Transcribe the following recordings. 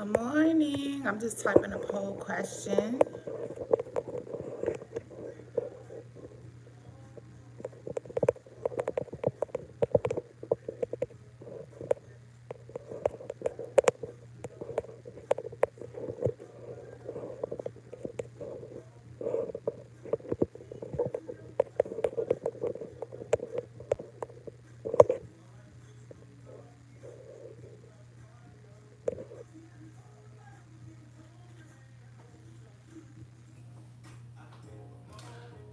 Good morning. I'm just typing a poll question.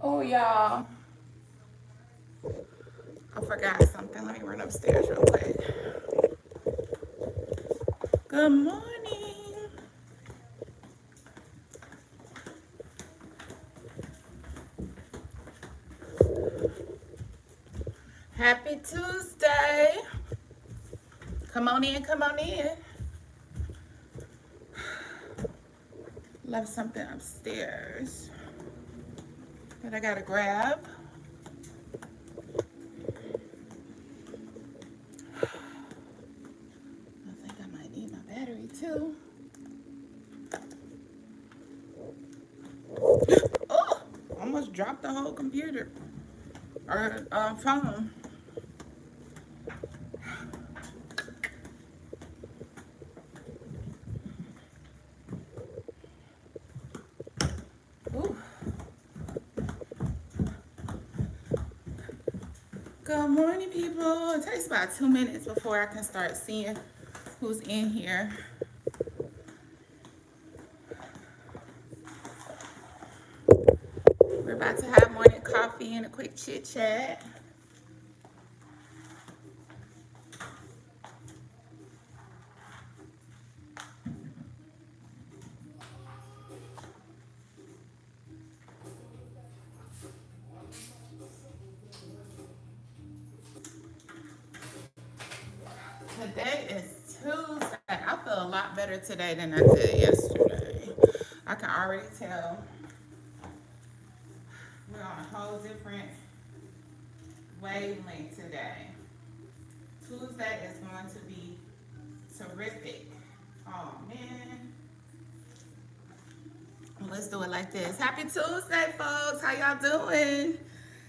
Oh, y'all. I forgot something. Let me run upstairs real quick. Good morning. Happy Tuesday. Come on in, come on in. Left something upstairs that I gotta grab. I think I might need my battery too. Oh, almost dropped the whole computer or phone. Ooh. Good morning, people. It takes about 2 minutes before I can start seeing who's in here. We're about to have morning coffee and a quick chit chat. Today is Tuesday. I feel a lot better today than I did yesterday. I can already tell we're on a whole different wavelength today. Tuesday is going to be terrific. Oh man. Let's do it like this. Happy Tuesday, folks. How y'all doing?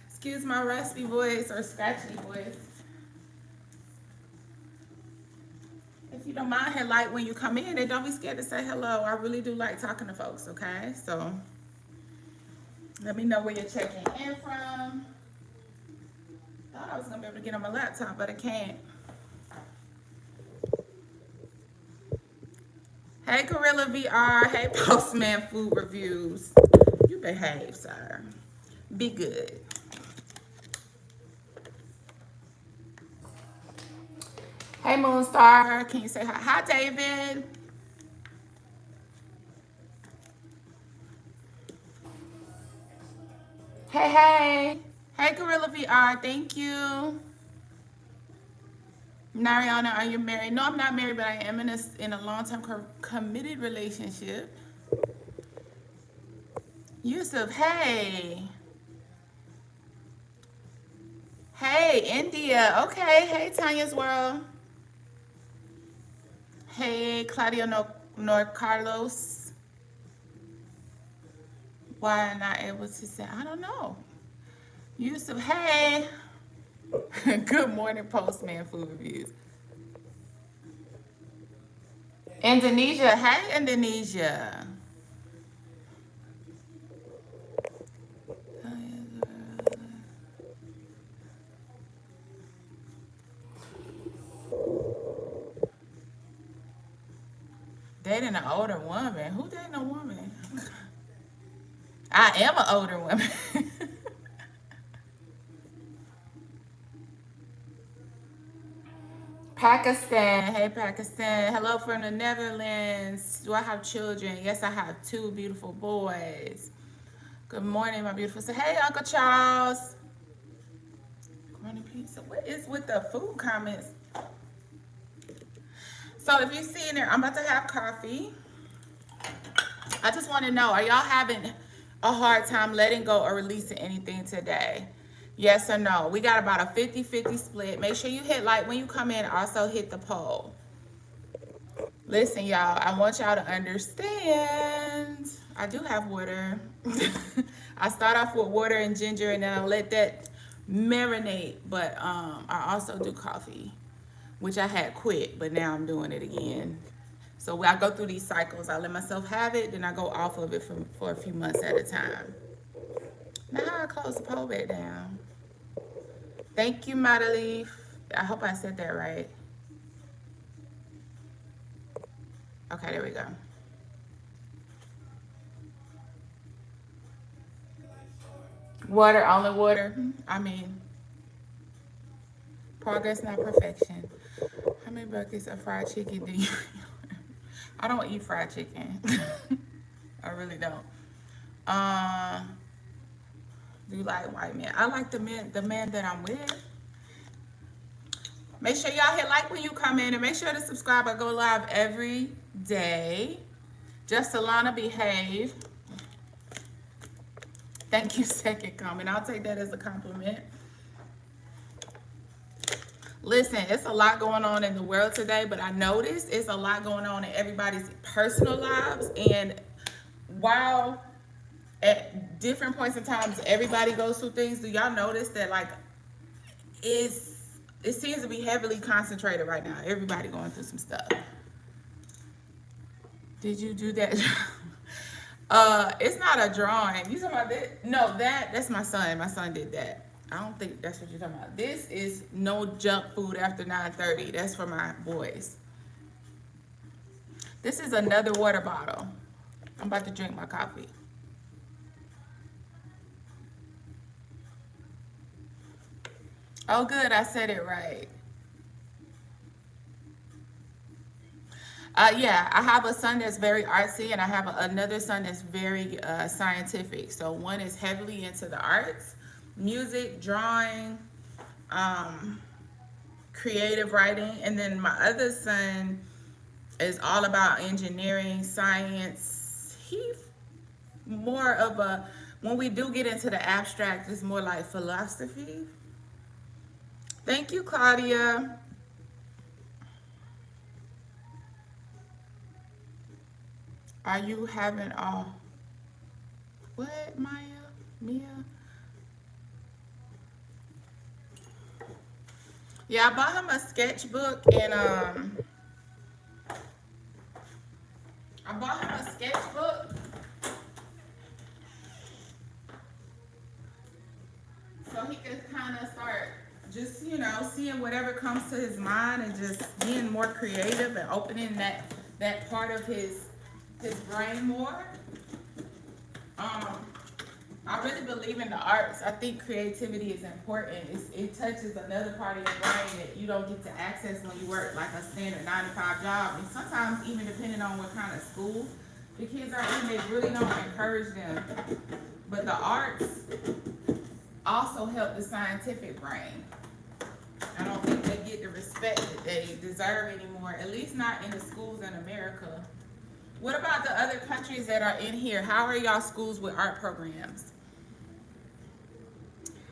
Excuse my raspy voice or scratchy voice. If you don't mind, hit like when you come in and don't be scared to say hello. I really do like talking to folks, okay? So let me know where you're checking in from. Thought I was gonna be able to get on my laptop, but I can't. Hey, Gorilla VR. Hey, Postman Food Reviews. You behave, sir. Be good. Hey, Moonstar. Can you say hi? Hi, David. Hey, hey. Hey, Gorilla VR. Thank you. Nariana, are you married? No, I'm not married, but I am in a long-term committed relationship. Yusuf, hey. Hey, India. Okay. Hey, Tanya's World. Hey, Claudio Nor Carlos. Why am I not able to say? I don't know. Yusuf, hey. Good morning, Postman Food Reviews. Indonesia, hey, Indonesia. Dating an older woman. Who dating a woman? I am an older woman. Pakistan. Hey, Pakistan. Hello from the Netherlands. Do I have children? Yes, I have two beautiful boys. Good morning, my beautiful. So, hey, Uncle Charles. Good morning, pizza. What is with the food comments? So, if you see in there, I'm about to have coffee. I just want to know, are y'all having a hard time letting go or releasing anything today? Yes or no? We got about a 50-50 split. Make sure you hit like when you come in. Also hit the poll. Listen, y'all, I want y'all to understand. I do have water. I start off with water and ginger and then I let that marinate. But I also do coffee, which I had quit, but now I'm doing it again. So when I go through these cycles, I let myself have it, then I go off of it for a few months at a time. Now I close the poll back down. Thank you, Madaleaf. I hope I said that right. Okay, there we go. Water, only water. I mean, progress, not perfection. How many buckets of fried chicken do you eat? I don't eat fried chicken. I really don't. Do you like white men? I like the man that I'm with. Make sure y'all hit like when you come in and make sure to subscribe. I go live every day. Just Alana, behave. Thank you, second comment. I'll take that as a compliment. Listen, it's a lot going on in the world today, but I noticed it's a lot going on in everybody's personal lives. And while at different points in times everybody goes through things, do y'all notice that like it seems to be heavily concentrated right now? Everybody going through some stuff. Did you do that? It's not a drawing. You talking about that? No, that's my son. My son did that. I don't think that's what you're talking about. This is no junk food after 9:30. That's for my boys. This is another water bottle. I'm about to drink my coffee. Oh, good. I said it right. Yeah, I have a son that's very artsy, and I have another son that's very scientific. So one is heavily into the arts, music, drawing, creative writing, and then my other son is all about engineering, science. He's more of a, when we do get into the abstract, it's more like philosophy. Thank you, Claudia. Are you having all? What, Maya? Mia? Yeah, I bought him a sketchbook and I bought him a sketchbook so he could kind of start just, you know, seeing whatever comes to his mind and just being more creative and opening that part of his brain more. I really believe in the arts. I think creativity is important. It touches another part of your brain that you don't get to access when you work like a standard 9-to-5 job. And sometimes even depending on what kind of school the kids are in, they really don't encourage them. But the arts also help the scientific brain. I don't think they get the respect that they deserve anymore, at least not in the schools in America. What about the other countries that are in here? How are y'all schools with art programs?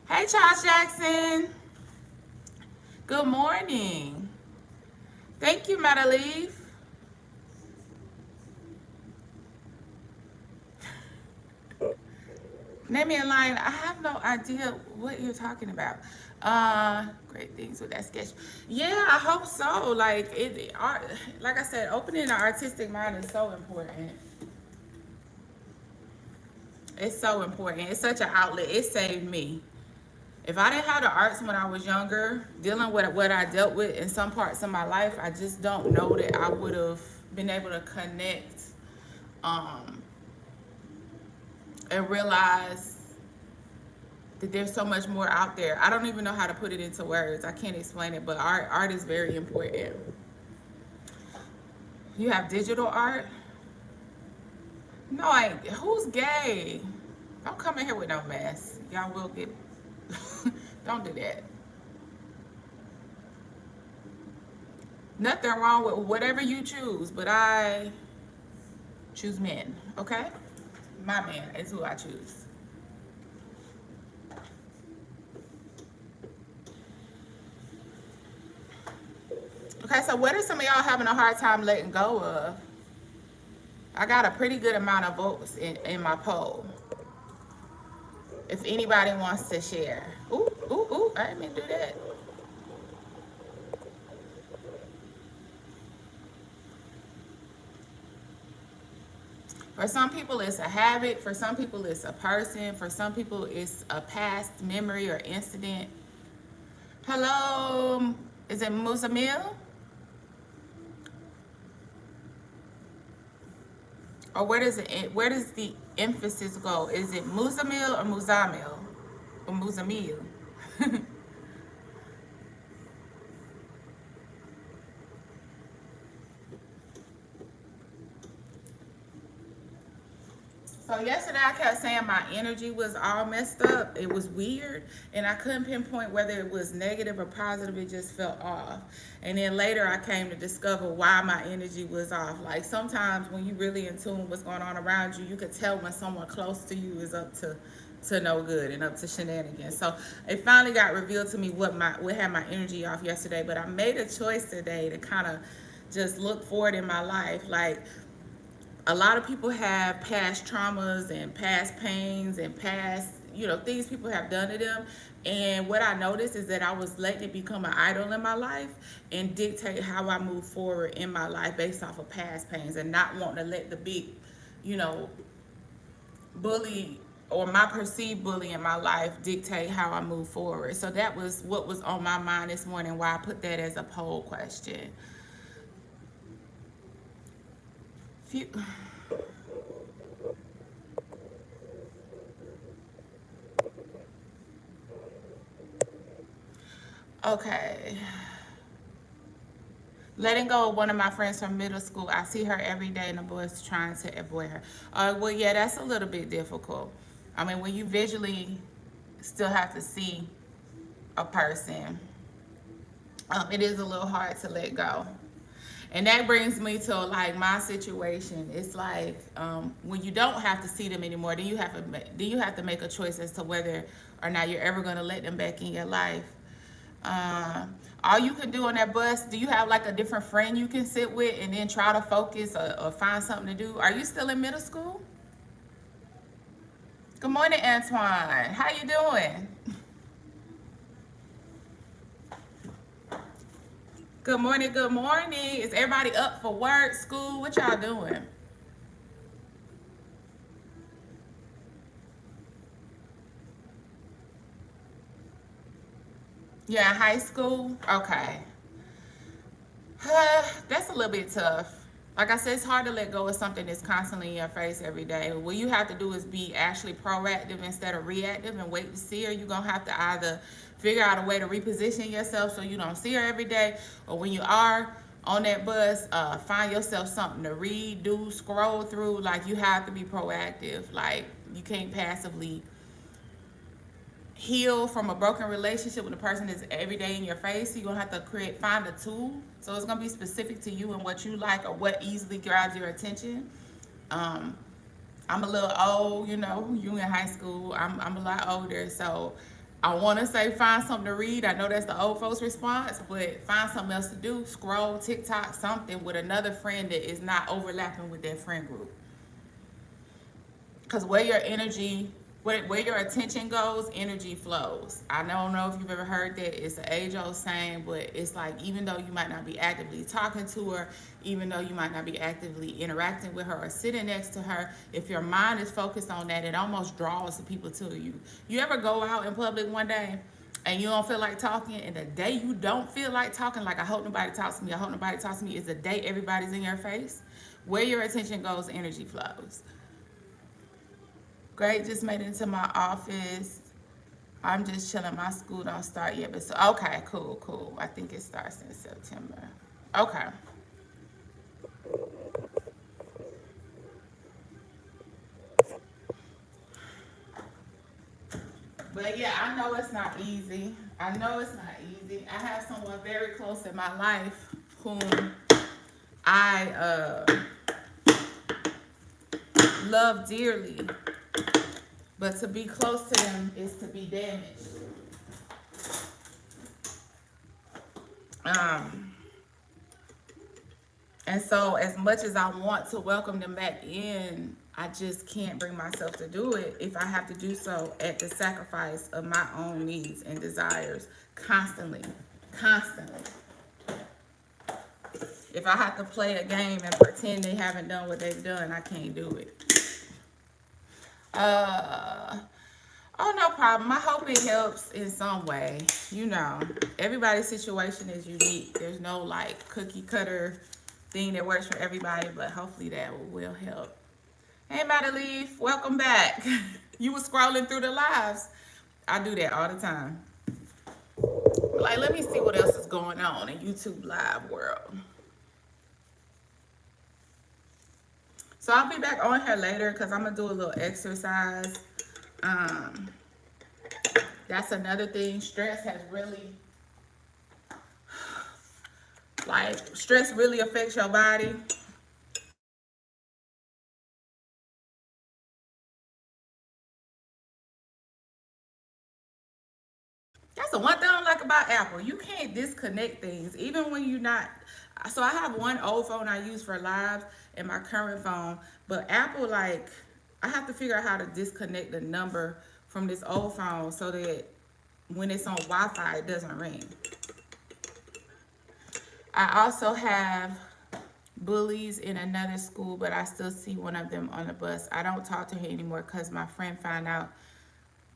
Hey, Charles Jackson. Good morning. Thank you, Madaleaf. Name me a line. I have no idea what you're talking about. Great things with that sketch. Yeah, I hope so. Like like I said, opening the artistic mind is so important. It's so important. It's such an outlet. It saved me. If I didn't have the arts when I was younger, dealing with what I dealt with in some parts of my life, I just don't know that I would have been able to connect and realize that there's so much more out there. I don't even know how to put it into words. I can't explain it, but art is very important. You have digital art? No, who's gay? Don't come in here with no mess. Y'all will get, don't do that. Nothing wrong with whatever you choose, but I choose men, okay? My man is who I choose. Okay, so what are some of y'all having a hard time letting go of? I got a pretty good amount of votes in my poll. If anybody wants to share. Ooh, ooh, ooh, I didn't mean to do that. For some people, it's a habit. For some people, it's a person. For some people, it's a past memory or incident. Hello, is it Muzamil? Or where does the emphasis go? Is it Muzamil or Muzamil? Or Muzamil? So yesterday I kept saying my energy was all messed up. It was weird, and I couldn't pinpoint whether it was negative or positive. It just felt off. And then later I came to discover why my energy was off. Like sometimes when you really in tune with what's going on around you, you could tell when someone close to you is up to no good and up to shenanigans. So it finally got revealed to me what had my energy off yesterday. But I made a choice today to kind of just look forward in my life. Like, a lot of people have past traumas and past pains and past, things people have done to them. And what I noticed is that I was letting it become an idol in my life and dictate how I move forward in my life based off of past pains, and not wanting to let the big, bully or my perceived bully in my life dictate how I move forward. So that was what was on my mind this morning, why I put that as a poll question. Okay. Letting go of one of my friends from middle school. I see her every day and the boys trying to avoid her. Well, yeah, that's a little bit difficult. I mean, when you visually still have to see a person, it is a little hard to let go. And that brings me to like my situation. It's like when you don't have to see them anymore, then you have to make a choice as to whether or not you're ever going to let them back in your life. All you can do on that bus, do you have like a different friend you can sit with and then try to focus or find something to do? Are you still in middle school? Good morning, Antoine. How you doing? Good morning, good morning. Is everybody up for work, school? What y'all doing? Yeah, high school? Okay. That's a little bit tough. Like I said, it's hard to let go of something that's constantly in your face every day. What you have to do is be actually proactive instead of reactive and wait to see her. You're going to have to either figure out a way to reposition yourself so you don't see her every day, or when you are on that bus, find yourself something to read, do, scroll through. Like, you have to be proactive. Like, you can't passively heal from a broken relationship when the person is every day in your face. You're gonna have to find a tool. So it's gonna be specific to you and what you like or what easily grabs your attention. I'm a little old, you in high school. I'm a lot older, so I want to say find something to read. I know that's the old folks response, but find something else to do. Scroll, TikTok, something with another friend that is not overlapping with that friend group. Because where your attention goes, energy flows. I don't know if you've ever heard that. It's an age-old saying, but it's like, even though you might not be actively talking to her, even though you might not be actively interacting with her or sitting next to her, if your mind is focused on that, it almost draws the people to you. You ever go out in public one day and you don't feel like talking, and the day you don't feel like talking, like, I hope nobody talks to me, I hope nobody talks to me, is the day everybody's in your face? Where your attention goes, energy flows. Great, just made it into my office. I'm just chilling. My school don't start yet, but okay, cool. I think it starts in September. Okay. But yeah, I know it's not easy. I have someone very close in my life whom I love dearly. But to be close to them is to be damaged. And so as much as I want to welcome them back in, I just can't bring myself to do it if I have to do so at the sacrifice of my own needs and desires constantly. Constantly. If I have to play a game and pretend they haven't done what they've done, I can't do it. Oh, no problem. I hope it helps in some way. You know, everybody's situation is unique. There's no like cookie cutter thing that works for everybody, but hopefully that will help. Hey, Madeleine, welcome back. You were scrolling through the lives. I do that all the time. Like, let me see what else is going on in YouTube live world. So I'll be back on here later because I'm gonna do a little exercise. That's another thing. Stress has really, stress really affects your body. That's the one thing I don't like about Apple. You can't disconnect things, even when you're not. So I have one old phone I use for lives and my current phone, but Apple, like, I have to figure out how to disconnect the number from this old phone so that when it's on Wi-Fi, it doesn't ring. I also have bullies in another school, but I still see one of them on the bus. I don't talk to her anymore because my friend found out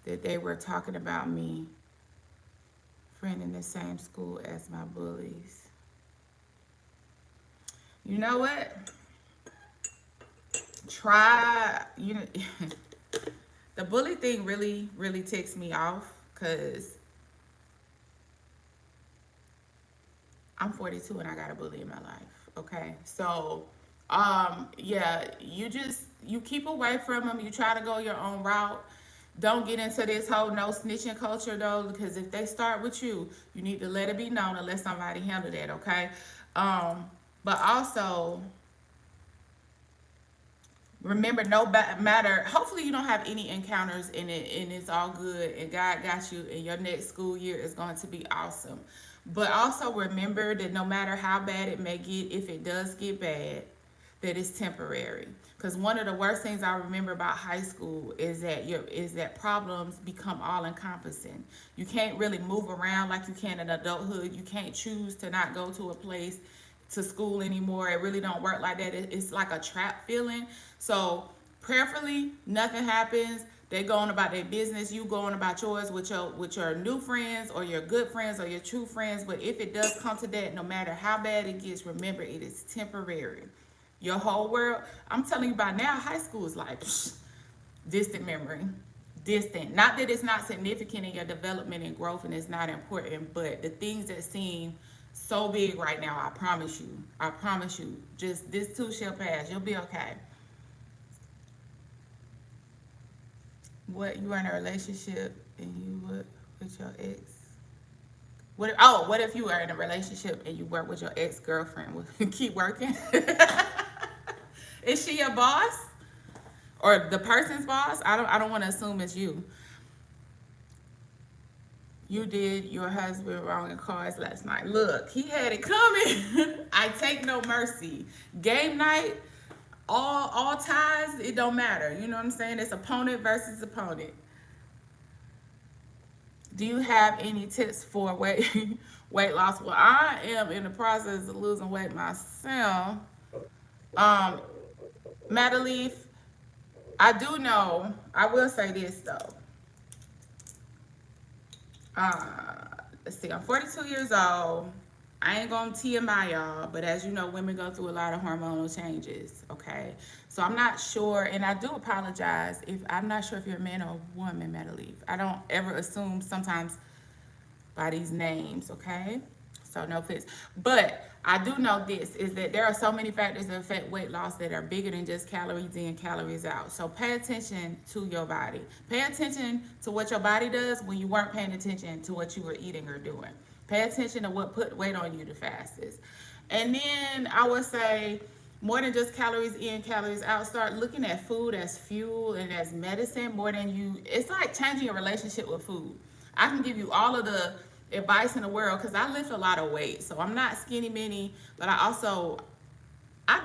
that they were talking about me. Friend in the same school as my bullies. You know what? Try, you know, the bully thing really, really ticks me off because I'm 42 and I got a bully in my life. Okay, so yeah, you keep away from them. You try to go your own route. Don't get into this whole no snitching culture though, because if they start with you, you need to let it be known and let somebody handle that, okay? But also remember, no matter, hopefully you don't have any encounters in it and it's all good and God got you and your next school year is going to be awesome. But also remember that no matter how bad it may get, if it does get bad, that it's temporary. Because one of the worst things I remember about high school is that problems become all encompassing. You can't really move around like you can in adulthood. You can't choose to not go to a place to school anymore. It really don't work like that. It's like a trap feeling. So prayerfully, nothing happens. They going about their business. You going about yours with your new friends or your good friends or your true friends. But if it does come to that, no matter how bad it gets, remember it is temporary. Your whole world, I'm telling you, by now, high school is like distant memory. Distant. Not that it's not significant in your development and growth and it's not important, but the things that seem so big right now, I promise you, just this too shall pass. You'll be okay. What, you were in a relationship and you were with your ex? What if you were in a relationship and you work with your ex-girlfriend? Would you keep working? Is she your boss? Or the person's boss? I don't want to assume it's you. You did your husband wrong in cards last night. Look, he had it coming. I take no mercy. Game night, all ties, it don't matter. You know what I'm saying? It's opponent versus opponent. Do you have any tips for weight loss? Well, I am in the process of losing weight myself. Madeleine, I do know, I will say this though. Let's see, I'm 42 years old. I ain't gonna TMI y'all, but as you know, women go through a lot of hormonal changes, okay? So I'm not sure, and I do apologize if I'm not sure if you're a man or a woman, Madeleine. I don't ever assume sometimes by these names, okay? So no offense. But I do know this, is that there are so many factors that affect weight loss that are bigger than just calories in, calories out. So pay attention to your body. Pay attention to what your body does when you weren't paying attention to what you were eating or doing. Pay attention to what put weight on you the fastest. And then I would say, more than just calories in, calories out, start looking at food as fuel and as medicine more than you. It's like changing your relationship with food. I can give you all of the advice in the world because I lift a lot of weight. So I'm not skinny mini, but I also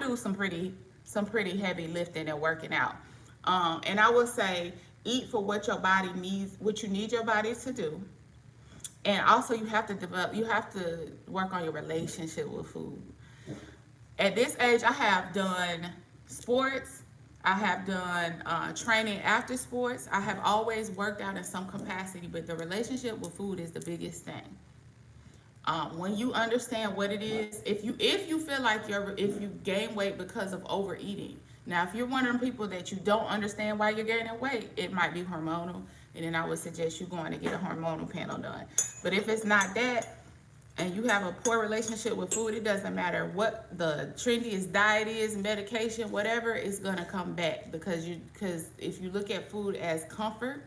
do some pretty heavy lifting and working out. And I would say eat for what your body needs, what you need your body to do. And also you have to work on your relationship with food. At this age, I have done sports. I have done training after sports. I have always worked out in some capacity, but the relationship with food is the biggest thing. When you understand what it is, if you feel like if you gain weight because of overeating. Now, if you're one of them people that you don't understand why you're gaining weight, it might be hormonal, and then I would suggest you going to get a hormonal panel done. But if it's not that, and you have a poor relationship with food, it doesn't matter what the trendiest diet is, medication, whatever, it's gonna come back because if you look at food as comfort,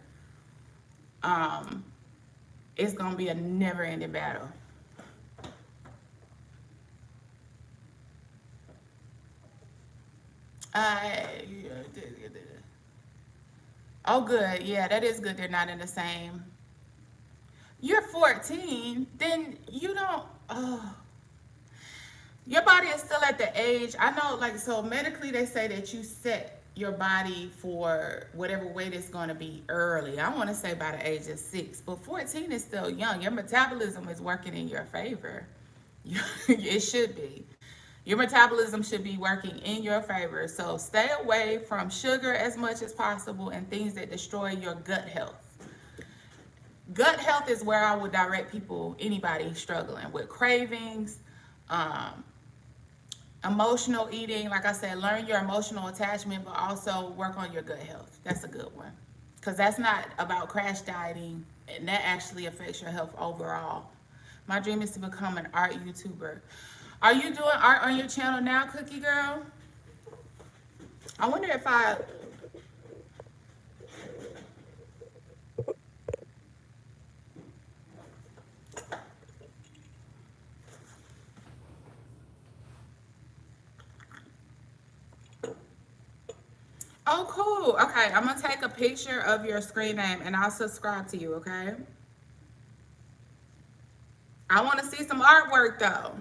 it's gonna be a never-ending battle. Oh, good. Yeah, that is good. They're not in the same. You're 14, then you don't. Oh, your body is still at the age. I know, like, so medically they say that you set your body for whatever weight it's going to be early. I want to say by the age of 6, but 14 is still young. Your metabolism is working in your favor. It should be. Your metabolism should be working in your favor. So stay away from sugar as much as possible and things that destroy your gut health. Gut health is where I would direct people, anybody struggling with cravings, emotional eating. Like I said, learn your emotional attachment, but also work on your gut health. That's a good one. Because that's not about crash dieting, and that actually affects your health overall. My dream is to become an art YouTuber. Are you doing art on your channel now, Cookie Girl? I wonder if Oh, cool. Okay, I'm gonna take a picture of your screen name and I'll subscribe to you, okay? I want to see some artwork though.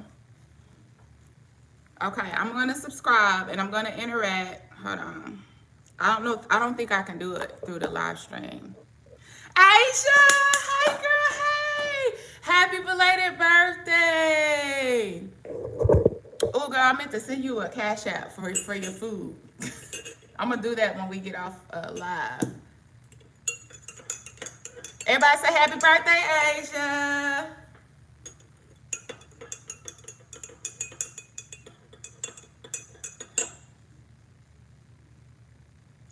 Okay, I'm gonna subscribe and I'm gonna interact. Hold on. I don't know. I don't think I can do it through the live stream. Aisha, hey girl, hey! Happy belated birthday! Oh girl, I meant to send you a cash app for your food. I'm gonna do that when we get off live. Everybody say happy birthday, Aisha!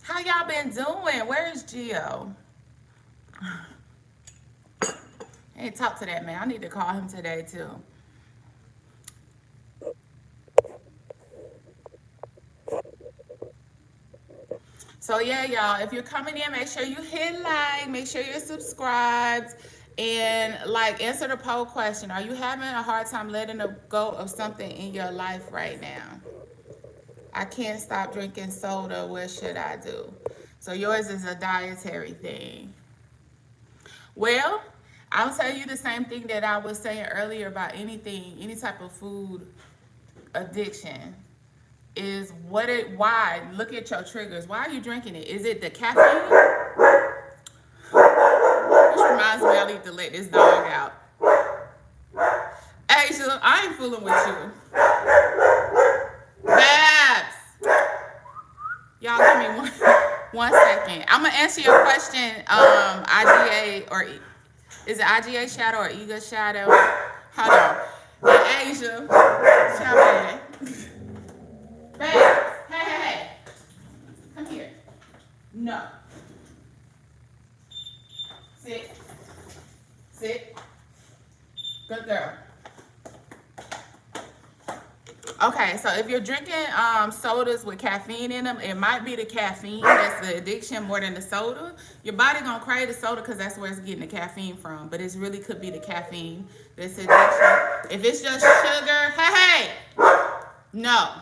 How y'all been doing? Where is Gio? Hey, talk to that man. I need to call him today too. So yeah, y'all, if you're coming in, make sure you hit like, make sure you're subscribed, and like answer the poll question. Are you having a hard time letting go of something in your life right now? I can't stop drinking soda. What should I do? So yours is a dietary thing. Well, I'll tell you the same thing that I was saying earlier about anything, any type of food addiction. Is why? Look at your triggers. Why are you drinking it? Is it the caffeine? Which reminds me, I need to let this dog out. Aisha, I ain't fooling with you. Babs! Y'all give me one second. I'm going to answer your question, IGA, or is it IGA shadow or Ego shadow? Hold on. Hey, Asia. Come in. Babs. Hey. Come here. No. Sit. Good girl. Okay, so if you're drinking sodas with caffeine in them, it might be the caffeine that's the addiction more than the soda. Your body gonna crave the soda because that's where it's getting the caffeine from, but it really could be the caffeine that's addiction. If it's just sugar, hey, no.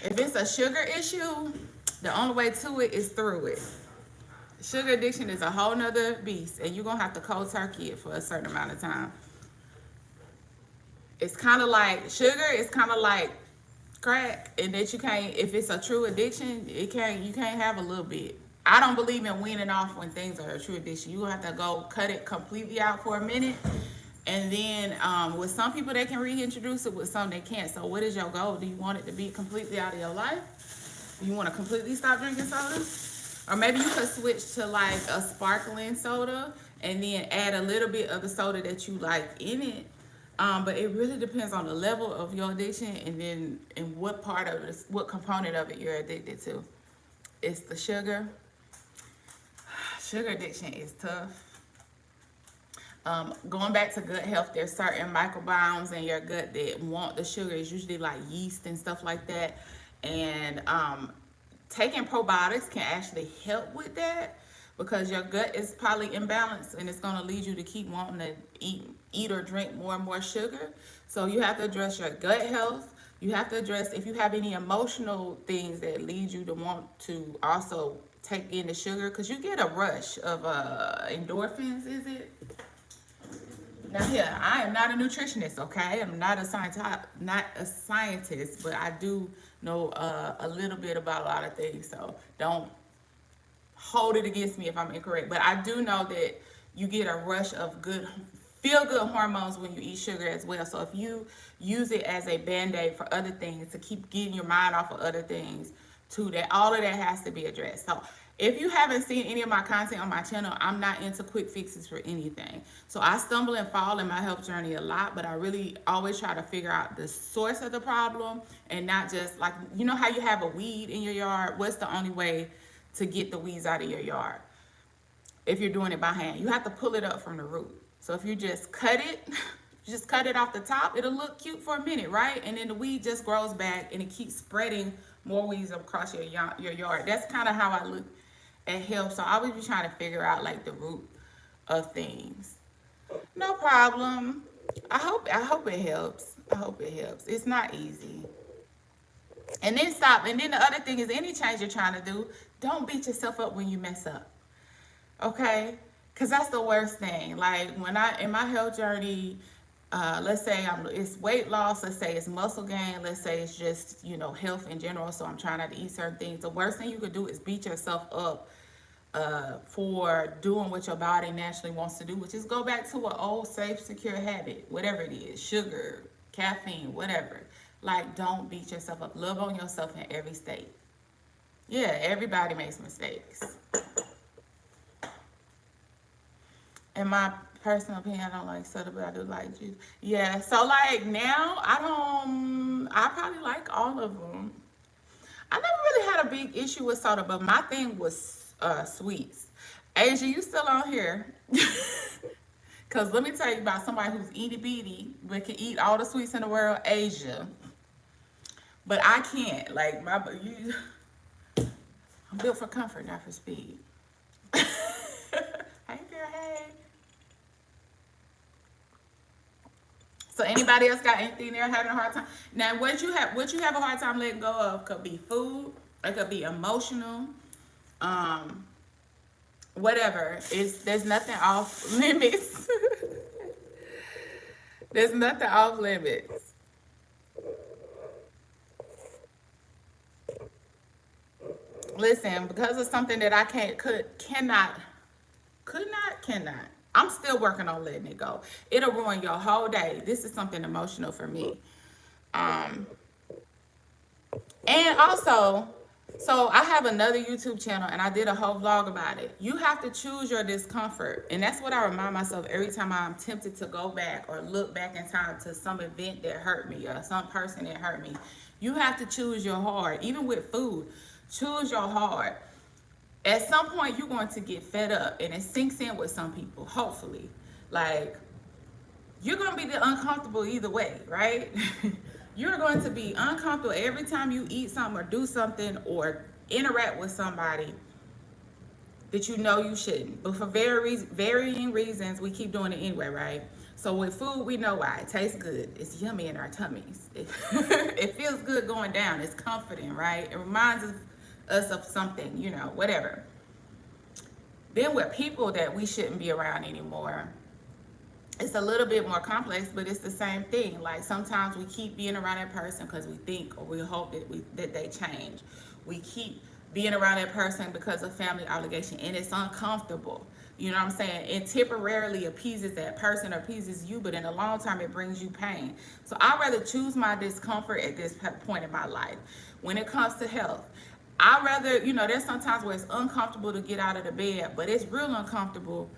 If it's a sugar issue, the only way to it is through it. Sugar addiction is a whole nother beast, and you're gonna have to cold turkey it for a certain amount of time. It's kind of like sugar. It's kind of like crack, and that you can't. If it's a true addiction, it can't. You can't have a little bit. I don't believe in weaning off when things are a true addiction. You have to go cut it completely out for a minute, and then with some people they can reintroduce it. With some they can't. So what is your goal? Do you want it to be completely out of your life? Do you want to completely stop drinking soda? Or maybe you could switch to like a sparkling soda and then add a little bit of the soda that you like in it. But it really depends on the level of your addiction and then and what part of this, what component of it you're addicted to. It's the sugar. Sugar addiction is tough. Going back to gut health, there's certain microbiomes in your gut that want the sugar. It's usually like yeast and stuff like that. And taking probiotics can actually help with that because your gut is probably imbalanced and it's going to lead you to keep wanting to eat or drink more and more sugar. So you have to address your gut health. You have to address if you have any emotional things that lead you to want to also take in the sugar, because you get a rush of endorphins, is it? Now here, I am not a nutritionist, okay? I'm not a scientist, but I do know a little bit about a lot of things, so don't hold it against me if I'm incorrect. But I do know that you get a rush of good, feel-good hormones when you eat sugar as well. So if you use it as a band-aid for other things, to keep getting your mind off of other things, too, that all of that has to be addressed. So if you haven't seen any of my content on my channel, I'm not into quick fixes for anything. So I stumble and fall in my health journey a lot, but I really always try to figure out the source of the problem and not just like, you know how you have a weed in your yard? What's the only way to get the weeds out of your yard? If you're doing it by hand, you have to pull it up from the root. So if you just cut it, just cut it off the top, it'll look cute for a minute, right? And then the weed just grows back and it keeps spreading more weeds across your yard. That's kind of how I look at health. So I always be trying to figure out like the root of things. No problem. I hope it helps. I hope it helps. It's not easy. And then stop. And then the other thing is, any change you're trying to do, don't beat yourself up when you mess up. Okay? Because that's the worst thing. Like when in my health journey, let's say it's weight loss, let's say it's muscle gain, let's say it's just, health in general, so I'm trying not to eat certain things. The worst thing you could do is beat yourself up for doing what your body naturally wants to do, which is go back to an old, safe, secure habit, whatever it is, sugar, caffeine, whatever. Like, don't beat yourself up. Love on yourself in every state. Yeah, everybody makes mistakes. In my personal opinion, I don't like soda, but I do like juice. Yeah, so like now, I probably like all of them. I never really had a big issue with soda, but my thing was sweets. Asia, you still on here? Because let me tell you about somebody who's itty bitty, but can eat all the sweets in the world, Asia. But I can't. Like, I'm built for comfort, not for speed. Hey, girl, hey. So anybody else got anything they're having a hard time? Now, what you have a hard time letting go of could be food, it could be emotional, whatever. There's nothing off limits. There's nothing off limits. Listen, because of something that I cannot. I'm still working on letting it go. It'll ruin your whole day. This is something emotional for me. And also, so I have another YouTube channel and I did a whole vlog about it. You have to choose your discomfort. And that's what I remind myself every time I'm tempted to go back or look back in time to some event that hurt me or some person that hurt me. You have to choose your heart. Even with food, choose your heart. At some point, you're going to get fed up, and it sinks in with some people, hopefully. Like, you're going to be uncomfortable either way, right? You're going to be uncomfortable every time you eat something or do something or interact with somebody that you know you shouldn't. But for varying reasons, we keep doing it anyway, right? So with food, we know why. It tastes good. It's yummy in our tummies. It feels good going down. It's comforting, right? It reminds us of something, whatever. Then with people that we shouldn't be around anymore, it's a little bit more complex, but it's the same thing. Like sometimes we keep being around that person because we think or we hope that they change. We keep being around that person because of family obligation, and it's uncomfortable. You know what I'm saying? It temporarily appeases that person or appeases you, but in the long term, it brings you pain. So I'd rather choose my discomfort at this point in my life. When it comes to health, I'd rather, there's sometimes where it's uncomfortable to get out of the bed, but it's real uncomfortable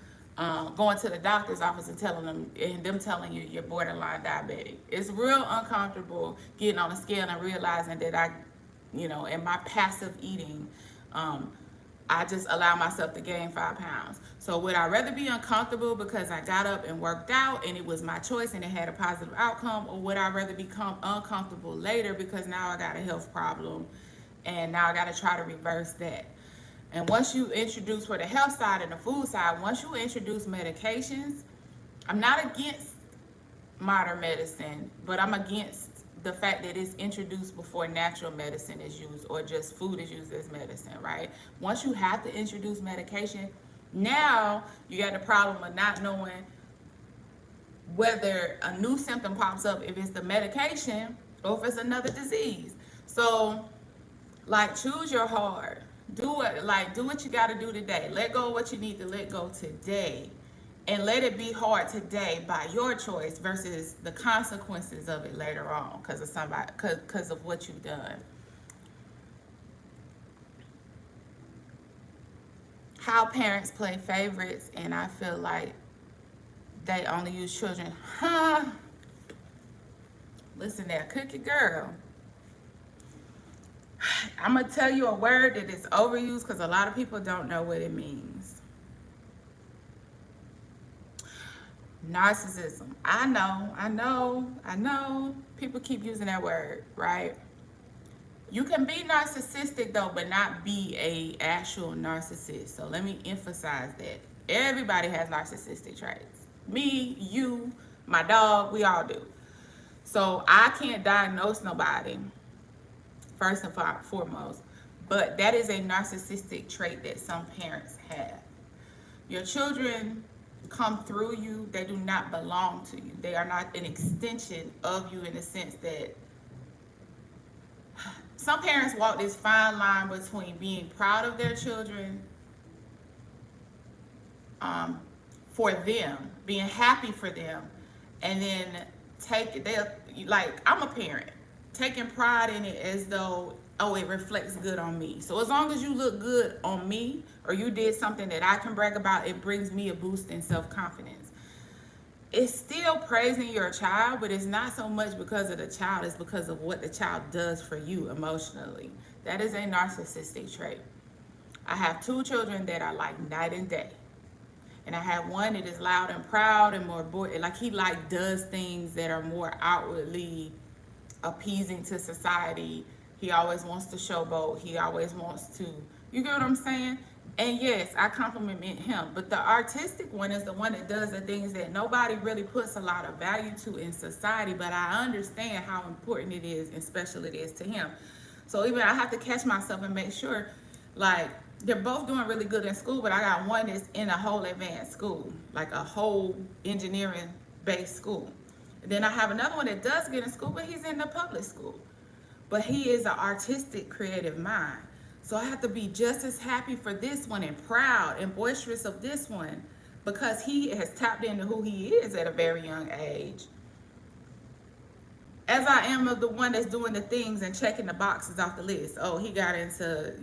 going to the doctor's office and them telling you you're borderline diabetic. It's real uncomfortable getting on a scale and realizing that in my passive eating, I just allow myself to gain 5 pounds. So would I rather be uncomfortable because I got up and worked out and it was my choice and it had a positive outcome, or would I rather become uncomfortable later because now I got a health problem and now I got to try to reverse that? And once you introduce, for the health side and the food side, once you introduce medications, I'm not against modern medicine, but I'm against the fact that it's introduced before natural medicine is used or just food is used as medicine, right? Once you have to introduce medication, now you got the problem of not knowing whether a new symptom pops up, if it's the medication or if it's another disease. So, choose your heart. Do what you got to do today. Let go of what you need to let go today. And let it be hard today by your choice versus the consequences of it later on because of what you've done. How parents play favorites, and I feel like they only use children. Listen there, cookie girl. I'm going to tell you a word that is overused because a lot of people don't know what it means. Narcissism. I know. People keep using that word, right? You can be narcissistic though, but not be a actual narcissist. So let me emphasize that. Everybody has narcissistic traits. Me, you, my dog, we all do. So I can't diagnose nobody, first and foremost, but that is a narcissistic trait that some parents have. Your children come through you. They do not belong to you. They are not an extension of you in the sense that some parents walk this fine line between being proud of their children for them, being happy for them, and then I'm a parent, taking pride in it as though, it reflects good on me. So as long as you look good on me or you did something that I can brag about, it brings me a boost in self-confidence. It's still praising your child, but it's not so much because of the child, it's because of what the child does for you emotionally. That is a narcissistic trait. I have 2 children that are like night and day. And I have one that is loud and proud and more he does things that are more outwardly appeasing to society. He always wants to showboat. He always wants to, you get what I'm saying? And yes, I compliment him. But the artistic one is the one that does the things that nobody really puts a lot of value to in society. But I understand how important it is and special it is to him. So even I have to catch myself and make sure, they're both doing really good in school, but I got one that's in a whole advanced school, like a whole engineering-based school. And then I have another one that does get in school, but he's in the public school. But he is an artistic, creative mind. So I have to be just as happy for this one and proud and boisterous of this one because he has tapped into who he is at a very young age, as I am of the one that's doing the things and checking the boxes off the list. Oh, he got into,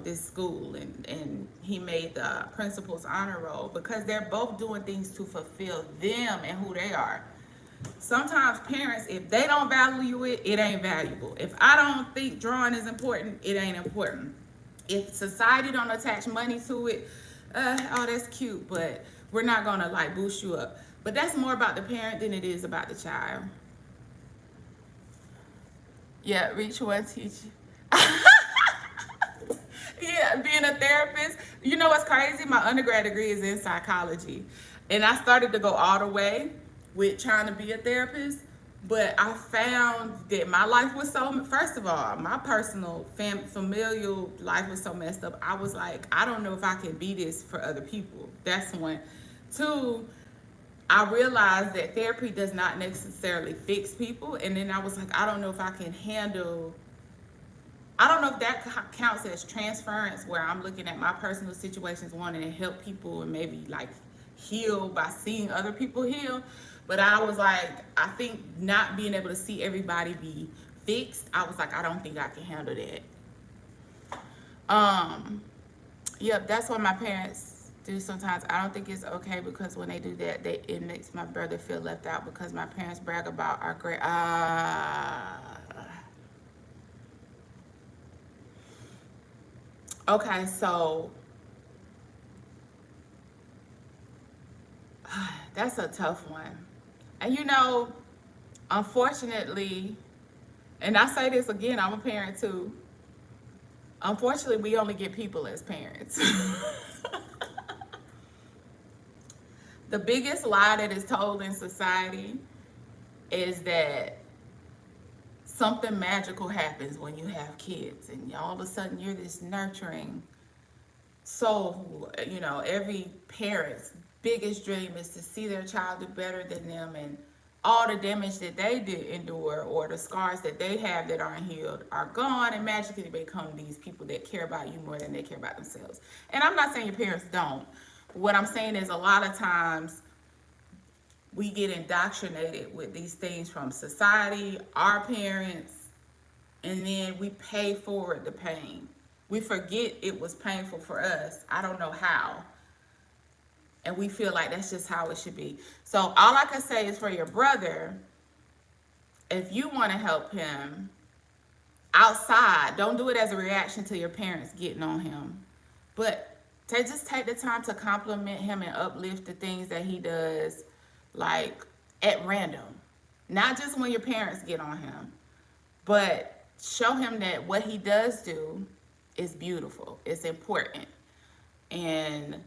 this school and he made the principal's honor roll, because they're both doing things to fulfill them and who they are. Sometimes parents, if they don't value it, it ain't valuable. If I don't think drawing is important, it ain't important. If society don't attach money to it, that's cute, but we're not gonna boost you up. But that's more about the parent than it is about the child. Yeah, reach one, teach. Yeah, being a therapist. You know what's crazy? My undergrad degree is in psychology. And I started to go all the way with trying to be a therapist. But I found that my life was first of all, my personal familial life was so messed up. I was like, I don't know if I can be this for other people. That's one. 2, I realized that therapy does not necessarily fix people. And then I was like, I don't know if I can handle, I don't know if that counts as transference, where I'm looking at my personal situations, wanting to help people and maybe like heal by seeing other people heal. But I was like, I think not being able to see everybody be fixed, I was like, I don't think I can handle that. Um, Yep, that's what my parents do sometimes. I don't think it's okay, because when they do that, it makes my brother feel left out, because my parents brag about our great. Okay, so that's a tough one. And unfortunately, and I say this again, I'm a parent too. Unfortunately, we only get people as parents. The biggest lie that is told in society is that something magical happens when you have kids, and all of a sudden you're this nurturing soul. Every parent's biggest dream is to see their child do better than them, and all the damage that they did endure, or the scars that they have that aren't healed, are gone, and magically become these people that care about you more than they care about themselves. And I'm not saying your parents don't. What I'm saying is, a lot of times we get indoctrinated with these things from society, our parents, and then we pay forward the pain. We forget it was painful for us. I don't know how. And we feel like that's just how it should be. So all I can say is, for your brother, if you want to help him outside, don't do it as a reaction to your parents getting on him. But just take the time to compliment him and uplift the things that he does, like at random. Not just when your parents get on him, but show him that what he does do is beautiful, it's important, and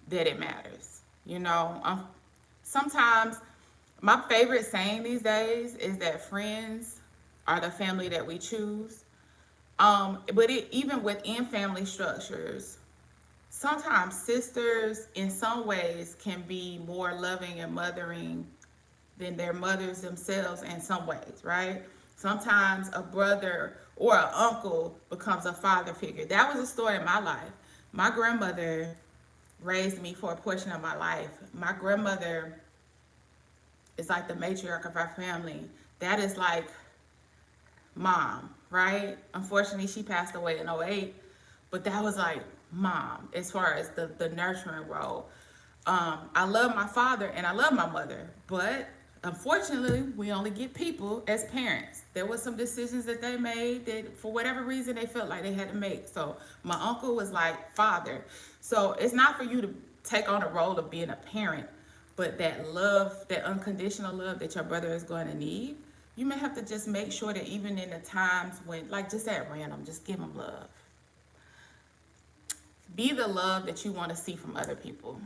that it matters. Sometimes my favorite saying these days is that friends are the family that we choose. But even within family structures, sometimes sisters in some ways can be more loving and mothering than their mothers themselves in some ways, right? Sometimes a brother or an uncle becomes a father figure. That was a story in my life. My grandmother raised me for a portion of my life. My grandmother is like the matriarch of our family. That is like mom, right? Unfortunately, she passed away in '08, but that was like mom as far as the nurturing role. I love my father and I love my mother, but unfortunately, we only get people as parents. There was some decisions that they made that for whatever reason they felt like they had to make. So my uncle was like father. So it's not for you to take on a role of being a parent, but that love, that unconditional love that your brother is going to need, you may have to just make sure that even in the times when, like just at random, just give him love. Be the love that you want to see from other people.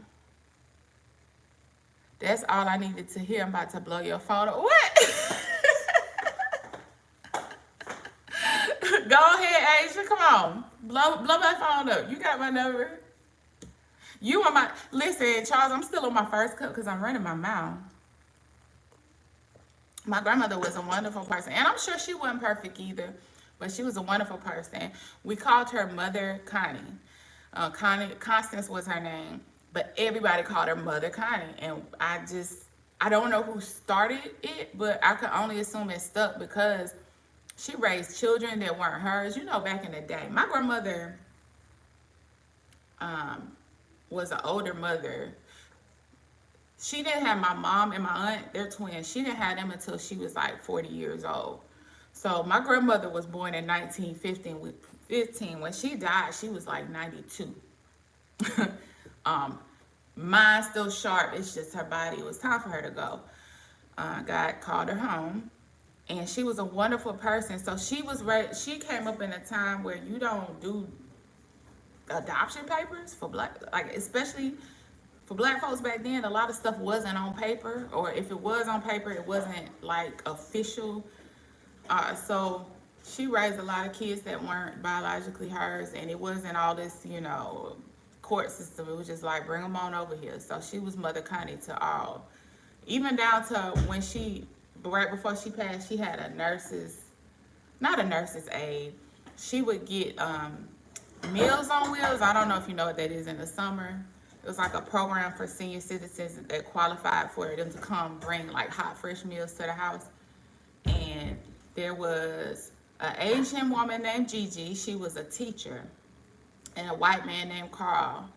That's all I needed to hear. I'm about to blow your phone up. What? Go ahead, Asia. Come on. Blow my phone up. You got my number. You are my... Listen, Charles, I'm still on my first cup because I'm running my mouth. My grandmother was a wonderful person. And I'm sure she wasn't perfect either, but she was a wonderful person. We called her Mother Connie. Constance was her name. But everybody called her Mother Connie. And I don't know who started it, but I could only assume it stuck because she raised children that weren't hers. Back in the day, my grandmother was an older mother. She didn't have my mom and my aunt, they're twins. She didn't have them until she was like 40 years old. So my grandmother was born in 1915. When she died, she was like 92. Mind still sharp. It's just her body. It was time for her to go. God called her home, and she was a wonderful person. So she came up in a time where you don't do adoption papers for black, like especially for black folks back then. A lot of stuff wasn't on paper, or if it was on paper, it wasn't like official. So she raised a lot of kids that weren't biologically hers, and it wasn't all this, court system. It was just like, bring them on over here. So she was Mother Connie to all. Even down to when she, right before she passed, she had a nurse's, not a nurse's aide. She would get Meals on Wheels. I don't know if you know what that is in the summer. It was like a program for senior citizens that qualified for them to come bring like hot, fresh meals to the house. And there was an Asian woman named Gigi. She was a teacher. And a white man named Carl.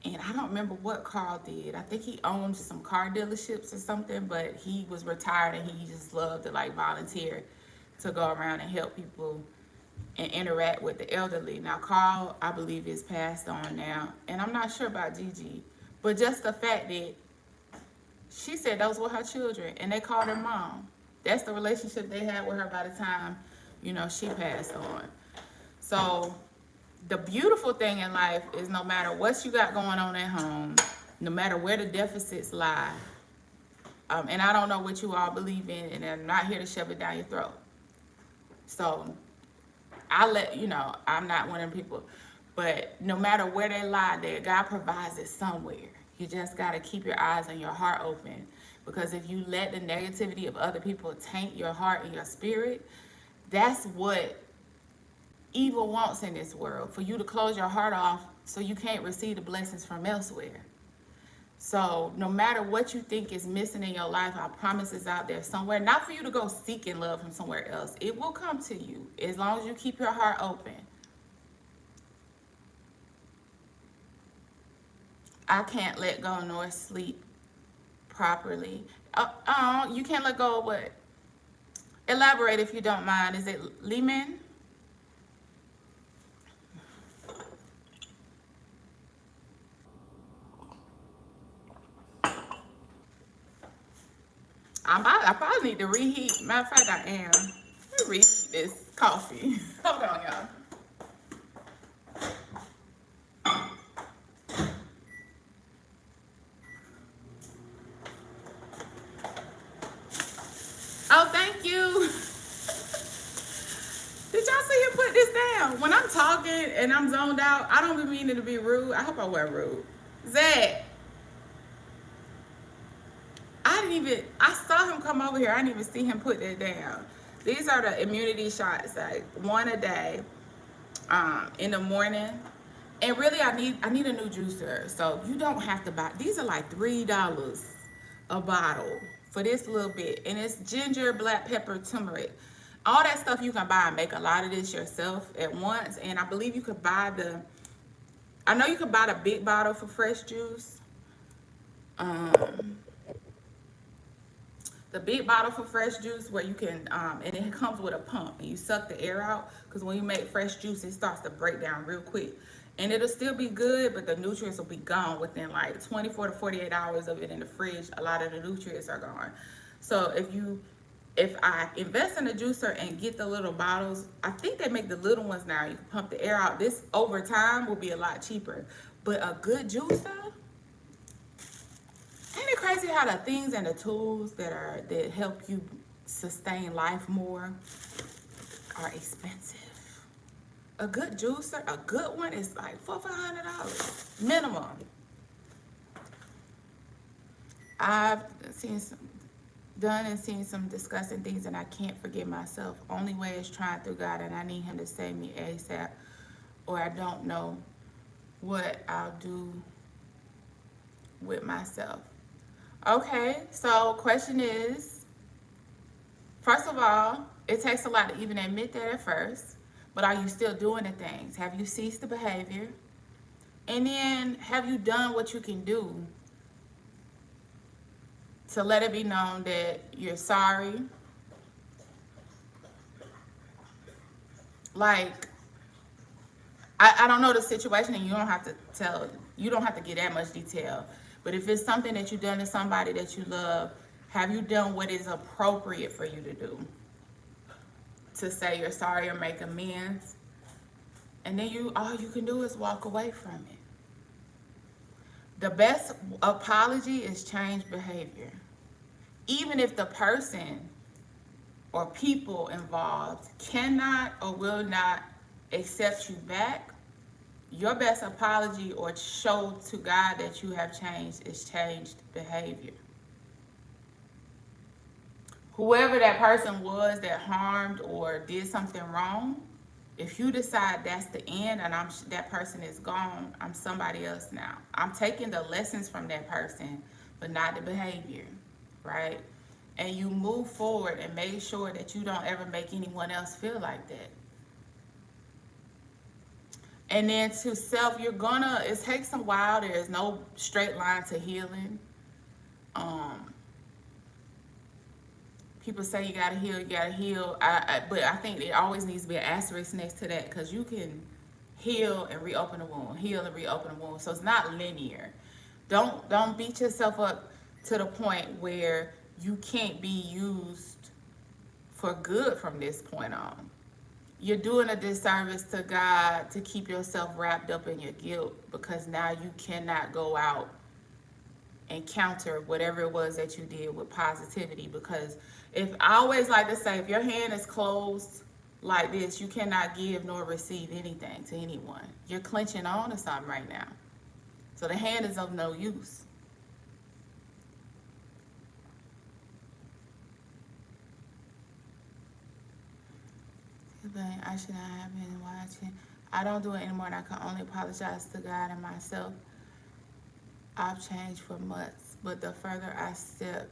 And I don't remember what Carl did. I think he owned some car dealerships or something, but he was retired and he just loved to like volunteer to go around and help people and interact with the elderly. Now, Carl, I believe, is passed on now. And I'm not sure about Gigi. But just the fact that she said those were her children and they called her mom. That's the relationship they had with her by the time, you know, she passed on. So the beautiful thing in life is no matter what you got going on at home, no matter where the deficits lie, and I don't know what you all believe in, and I'm not here to shove it down your throat. So I let you know, I'm not one of them people. But no matter where they lie there, God provides it somewhere. You just got to keep your eyes and your heart open. Because if you let the negativity of other people taint your heart and your spirit, that's what evil wants in this world. For you to close your heart off so you can't receive the blessings from elsewhere. So no matter what you think is missing in your life, I promise it's out there somewhere. Not for you to go seeking love from somewhere else. It will come to you as long as you keep your heart open. I can't let go nor sleep properly. You can't let go of what? Elaborate if you don't mind. Is it Lehman? I probably need to reheat. Matter of fact, I am. Let me reheat this coffee. Hold on, y'all. Oh, thank you. Did y'all see him put this down? When I'm talking and I'm zoned out, I don't be meaning to be rude. I hope I wasn't rude. Zach, I saw him come over here. I didn't even see him put that down. These are the immunity shots, like one a day in the morning. And really, I need a new juicer. So you don't have to buy. These are like $3 a bottle for this little bit. And it's ginger, black pepper, turmeric. All that stuff you can buy and make a lot of this yourself at once. And I believe you could buy I know you could buy the big bottle for fresh juice. The big bottle for fresh juice where you can, and it comes with a pump and you suck the air out. Because when you make fresh juice, it starts to break down real quick. And it'll still be good, but the nutrients will be gone within like 24 to 48 hours of it in the fridge. A lot of the nutrients are gone. So if I invest in a juicer and get the little bottles, I think they make the little ones now. You can pump the air out. This over time will be a lot cheaper. But a good juicer, ain't it crazy how the things and the tools that help you sustain life more are expensive? A good juicer, a good one is like $400 minimum. I've seen some disgusting things and I can't forgive myself. Only way is trying through God, and I need him to save me ASAP, or I don't know what I'll do with myself. Okay, so question is, first of all, it takes a lot to even admit that at first, but are you still doing the things? Have you ceased the behavior? And then have you done what you can do to let it be known that you're sorry? Like, I don't know the situation, and you don't have to get that much detail. But if it's something that you've done to somebody that you love, have you done what is appropriate for you to do? To say you're sorry or make amends. And then all you can do is walk away from it. The best apology is change behavior. Even if the person or people involved cannot or will not accept you back, Your best apology or show to God that you have changed is changed behavior. Whoever that person was that harmed or did something wrong, if you decide that's the end and that person is gone, I'm somebody else now. I'm taking the lessons from that person, but not the behavior, right? And you move forward and make sure that you don't ever make anyone else feel like that. And then to self, it takes a while. There is no straight line to healing. People say you gotta heal. But I think there always needs to be an asterisk next to that, because you can heal and reopen a wound, heal and reopen a wound. So it's not linear. Don't beat yourself up to the point where you can't be used for good from this point on. You're doing a disservice to God to keep yourself wrapped up in your guilt, because now you cannot go out and counter whatever it was that you did with positivity. Because I always like to say, if your hand is closed like this, you cannot give nor receive anything to anyone. You're clenching on to something right now. So the hand is of no use. I should not have been watching. I don't do it anymore, and I can only apologize to God and myself. I've changed for months, but the further I step,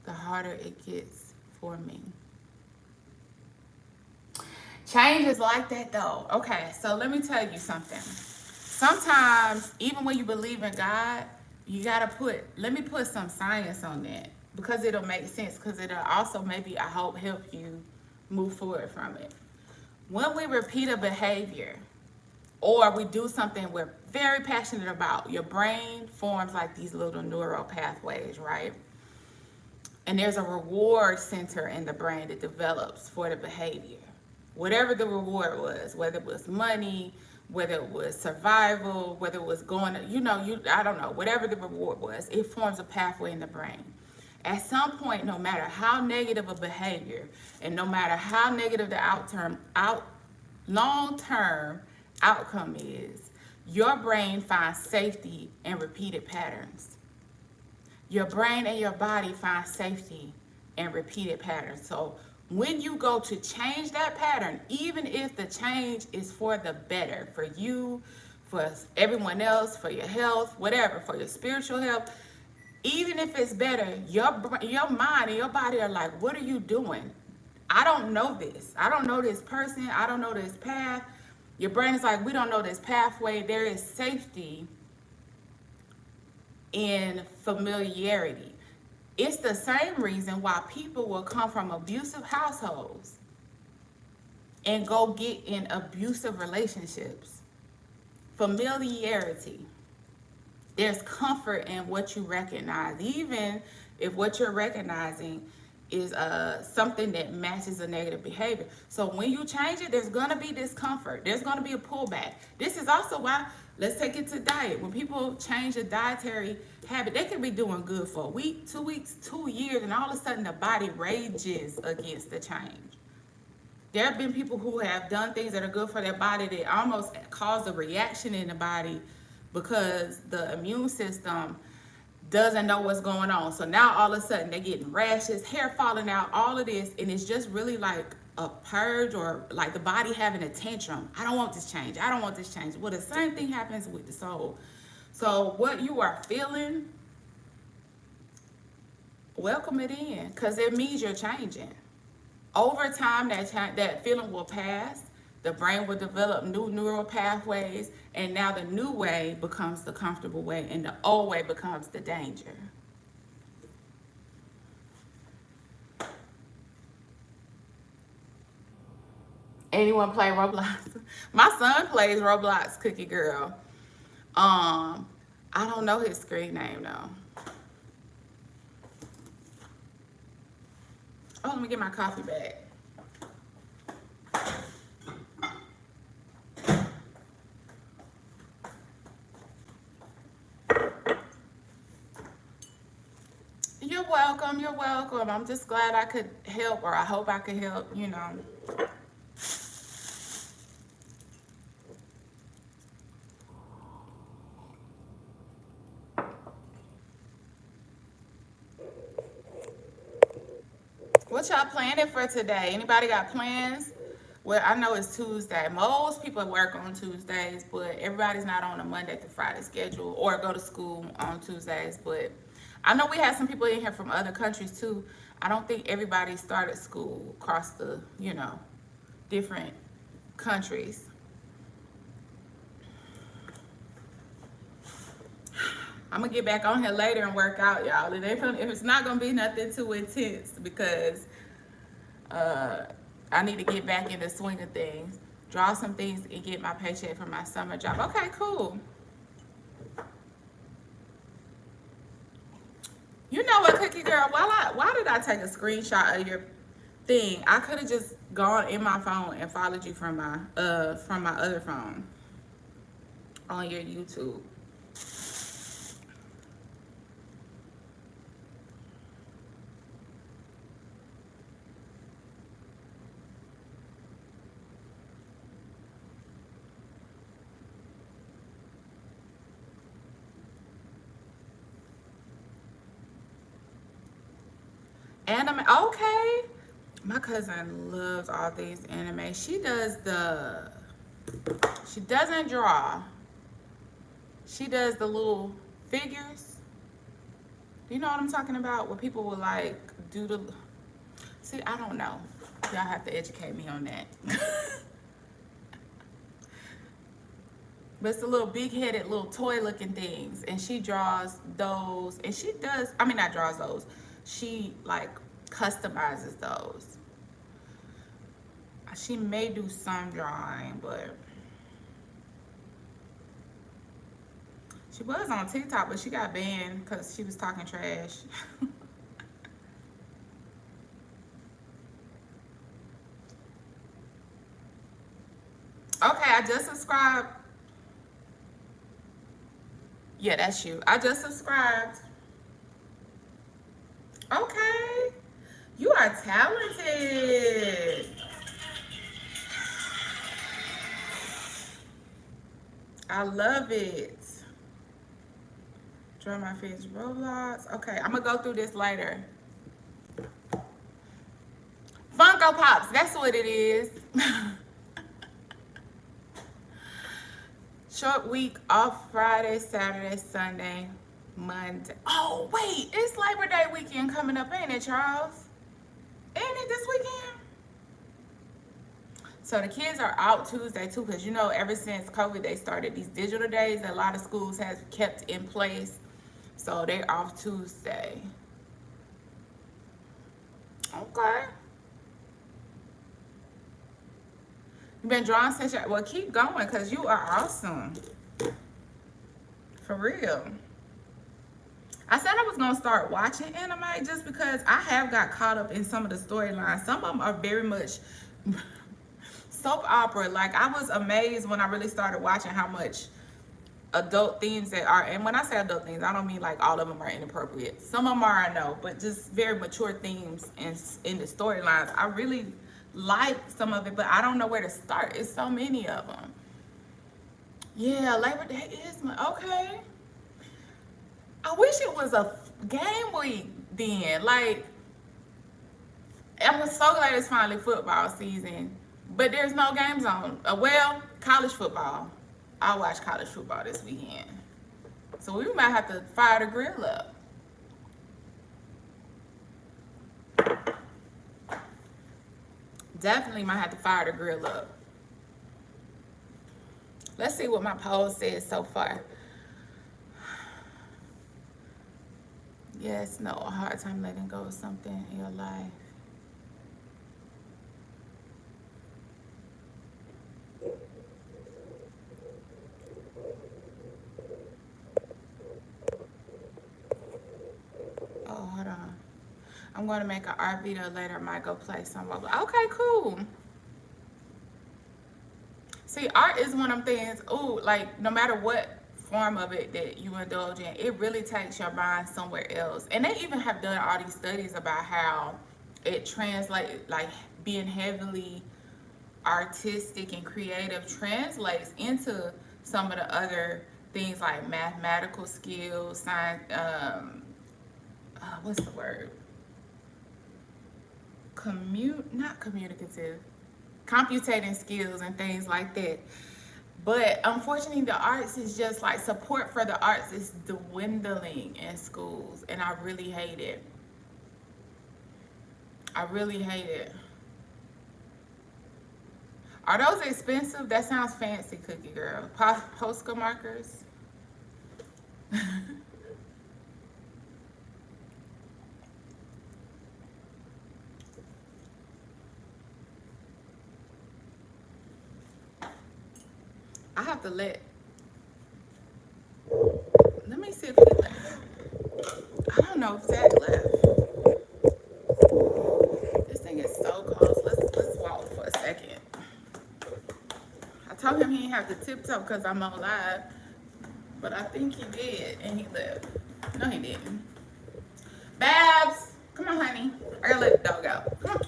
the harder it gets for me. Change is like that though. Okay, so let me tell you something. Sometimes, even when you believe in God, you gotta let me put some science on that, because it'll make sense, because it'll also maybe, I hope, help you move forward from it. When we repeat a behavior, or we do something we're very passionate about, your brain forms like these little neural pathways, right? And there's a reward center in the brain that develops for the behavior. Whatever the reward was, whether it was money, whether it was survival, whether it was going to, I don't know, whatever the reward was, it forms a pathway in the brain. At some point, no matter how negative a behavior, and no matter how negative the long-term outcome is, your brain finds safety in repeated patterns. Your brain and your body find safety in repeated patterns. So when you go to change that pattern, even if the change is for the better, for you, for everyone else, for your health, whatever, for your spiritual health, even if it's better, your mind and your body are like, what are you doing? I don't know this. I don't know this person. I don't know this path. Your brain is like, we don't know this pathway. There is safety in familiarity. It's the same reason why people will come from abusive households and go get in abusive relationships. Familiarity. There's comfort in what you recognize, even if what you're recognizing is something that matches a negative behavior. So when you change it, there's gonna be discomfort. There's gonna be a pullback. This is also why, let's take it to diet. When people change a dietary habit, they can be doing good for a week, 2 weeks, 2 years, and all of a sudden the body rages against the change. There have been people who have done things that are good for their body that almost cause a reaction in the body, because the immune system doesn't know what's going on. So now all of a sudden they're getting rashes, hair falling out, all of this, and it's just really like a purge, or like the body having a tantrum. I don't want this change. I don't want this change. Well, the same thing happens with the soul. So what you are feeling, welcome it in, because it means you're changing. Over time, that feeling will pass. The brain will develop new neural pathways, and now the new way becomes the comfortable way, and the old way becomes the danger. Anyone play Roblox? My son plays Roblox, Cookie Girl. I don't know his screen name though. Oh, let me get my coffee bag. You're welcome. You're welcome. I'm just glad I could help, or I hope I could help, What y'all planning for today? Anybody got plans? Well, I know it's Tuesday. Most people work on Tuesdays, but everybody's not on a Monday through Friday schedule or go to school on Tuesdays. But I know we have some people in here from other countries too. I don't think everybody started school across the, different countries. I'm gonna get back on here later and work out, y'all. If it's not gonna be nothing too intense, because I need to get back in the swing of things, draw some things, and get my paycheck from my summer job. Okay, cool. You know what, Cookie Girl? Why did I take a screenshot of your thing? I could have just gone in my phone and followed you from my other phone on your YouTube. Anime, okay. My cousin loves all these anime. She doesn't draw. She does the little figures. Do you know what I'm talking about? Where people will like do the, see, I don't know. Y'all have to educate me on that. But it's the little big-headed little toy-looking things. And she draws those. And she does, I mean, not draws those. She, like, customizes those. She may do some drawing, but she was on TikTok, but she got banned because she was talking trash. Okay, I just subscribed. Yeah, that's you. I just subscribed. Okay. You are talented. I love it. Draw my face Roblox. Okay, I'm gonna go through this later. Funko Pops, that's what it is. Short week off Friday, Saturday, Sunday, Monday. Oh, wait, it's Labor Day weekend coming up, ain't it, Charles? Ain't it this weekend? So the kids are out Tuesday too, because ever since COVID, they started these digital days that a lot of schools have kept in place. So they're off Tuesday. Okay. You've been drawing since well, keep going, because you are awesome. For real. I said I was going to start watching anime just because I have got caught up in some of the storylines. Some of them are very much soap opera. Like, I was amazed when I really started watching how much adult themes there are. And when I say adult themes, I don't mean like all of them are inappropriate. Some of them are, I know, but just very mature themes in the storylines. I really like some of it, but I don't know where to start. It's so many of them. Yeah, Labor Day is okay. I wish it was a game week then. Like, I'm so glad it's finally football season, but there's no games on. Well, college football. I'll watch college football this weekend. So we might have to fire the grill up. Definitely might have to fire the grill up. Let's see what my poll says so far. Yes, no, a hard time letting go of something in your life. Oh, hold on. I'm going to make an art video later. I might go play some. Okay, cool. See, art is one of them things, ooh, like, no matter what form of it that you indulge in, it really takes your mind somewhere else. And they even have done all these studies about how it translates, like, being heavily artistic and creative translates into some of the other things like mathematical skills, science, what's the word? not communicative, computating skills and things like that. But unfortunately, the arts is just like support for the arts is dwindling in schools, and I really hate it. I really hate it. Are those expensive? That sounds fancy, Cookie Girl. Posca markers. I have to let me see if he left. I don't know if Zach left. This thing is so close. Let's walk for a second. I told him he didn't have to tiptoe because I'm on live, but I think he did, and he left. No, he didn't. Babs, come on, honey. I gotta let the dog out. Come on.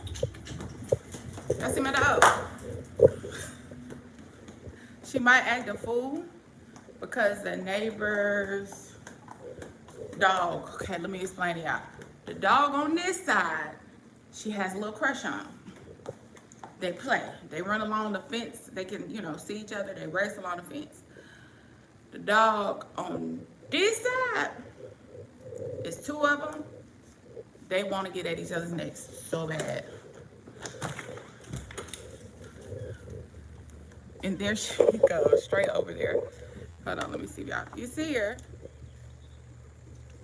Y'all see my dog? She might act a fool because the neighbor's dog. Okay, let me explain to y'all. The dog on this side, she has a little crush on. They play. They run along the fence. They can, see each other. They race along the fence. The dog on this side, it's two of them. They want to get at each other's necks so bad. And there she goes, straight over there. Hold on, let me see y'all. You see her?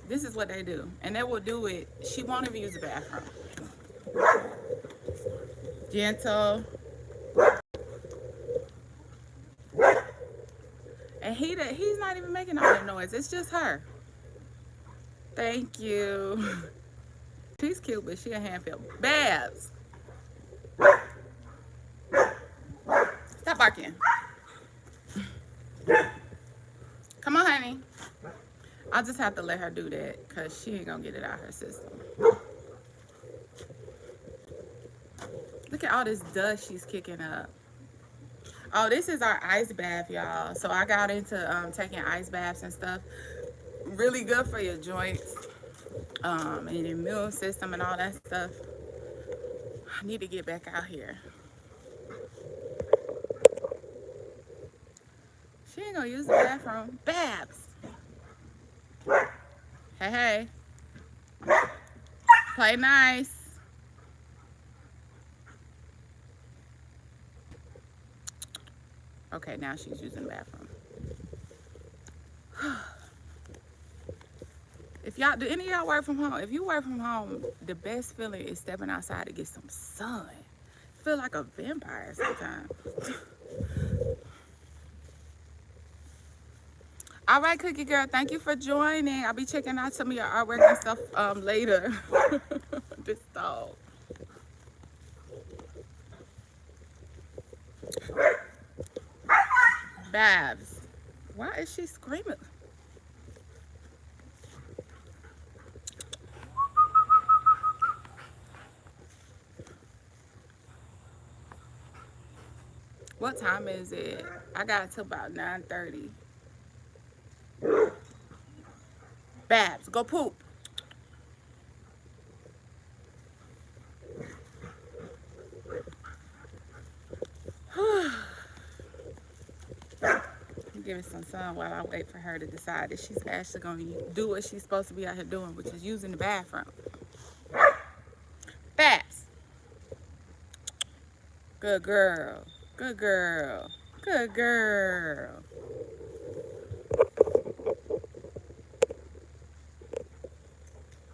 This is what they do. And they will do it. She won't even use the bathroom. Gentle. And he's not even making all that noise. It's just her. Thank you. She's cute, but she a handful. Babs. Stop barking. Come on, honey. I'll just have to let her do that because she ain't gonna get it out of her system. Look at all this dust she's kicking up. Oh, this is our ice bath, y'all. So I got into taking ice baths and stuff. Really good for your joints and your immune system and all that stuff. I need to get back out here. She ain't gonna use the bathroom. Babs. Hey, hey. Play nice. Okay, now she's using the bathroom. If y'all, do any of y'all work from home? If you work from home, the best feeling is stepping outside to get some sun. Feel like a vampire sometimes. All right, Cookie Girl, thank you for joining. I'll be checking out some of your artwork and stuff later. This dog. Babs, why is she screaming? What time is it? I got until about 9:30. Babs, go poop. Give it some sun while I wait for her to decide that she's actually going to do what she's supposed to be out here doing, which is using the bathroom. Babs. Good girl. Good girl. Good girl.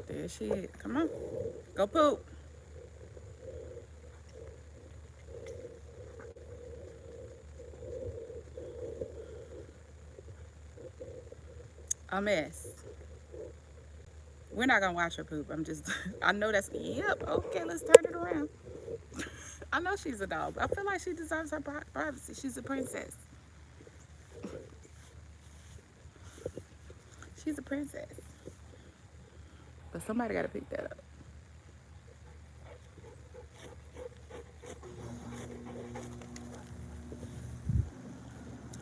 There she is. Come on. Go poop. A mess. We're not gonna watch her poop. I know that's, yep, okay, let's turn it around. I know she's a dog, but I feel like she deserves her privacy. She's a princess. She's a princess. But somebody gotta pick that up.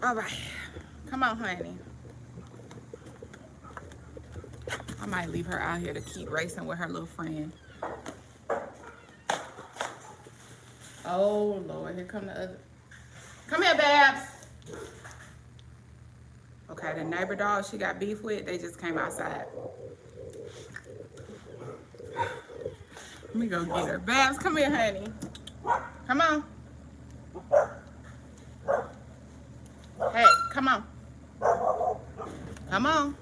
All right, come on, honey. I might leave her out here to keep racing with her little friend. Oh, Lord. Here come the other. Come here, Babs. Okay, the neighbor dog she got beef with, they just came outside. Let me go get her. Babs, come here, honey. Come on. Hey, come on. Come on.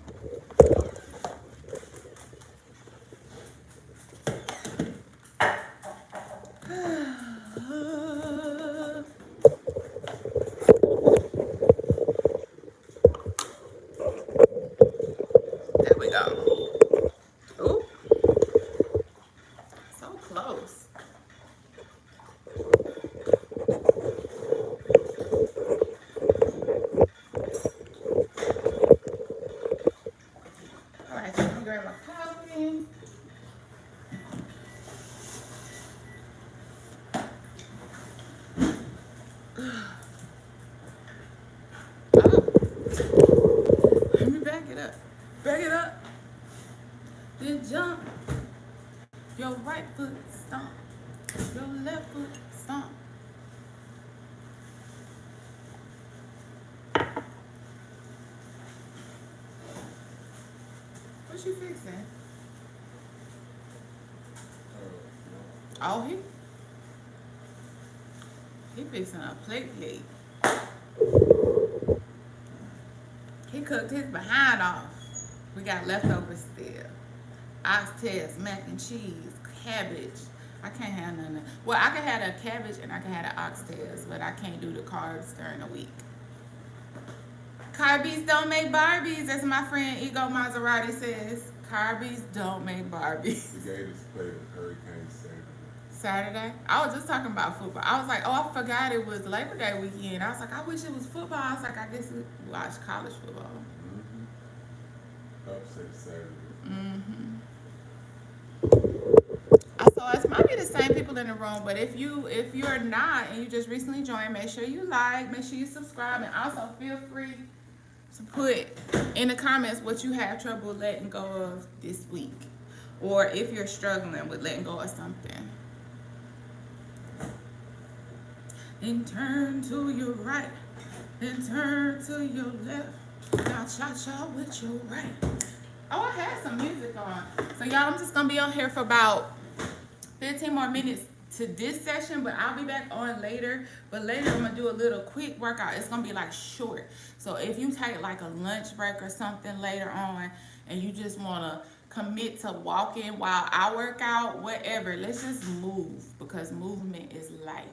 There we go. Ooh, so close. All right, so let me grab my coffee. Oh, let me back it up. Back it up. Then jump. Your right foot stomp. Your left foot stomp. What you fixing? Oh, he fixing a plate cake. He cooked his behind off. We got leftovers still. Oxtails, mac and cheese, cabbage. I can't have none of. Well, I can have a cabbage and I can have the oxtails, but I can't do the carbs during the week. Carbies don't make Barbies, as my friend Ego Maserati says. Carbies don't make Barbies. The Gators play the Hurricanes Saturday? I was just talking about football. I was like, oh, I forgot it was Labor Day weekend. I was like, I wish it was football. I was like, I guess we watch college football. Upset Saturday. So it might be the same people in the room, but if you're not and you just recently joined, make sure you like, make sure you subscribe, and also feel free to put in the comments what you have trouble letting go of this week, or if you're struggling with letting go of something. Then turn to your right, then turn to your left. Now cha-cha with your right. Oh, I had some music on. So y'all, I'm just gonna be on here for about 15 more minutes to this session, but I'll be back on later. But later I'm gonna do a little quick workout. It's gonna be like short. So if you take like a lunch break or something later on and you just wanna commit to walking while I work out, whatever, let's just move, because movement is life.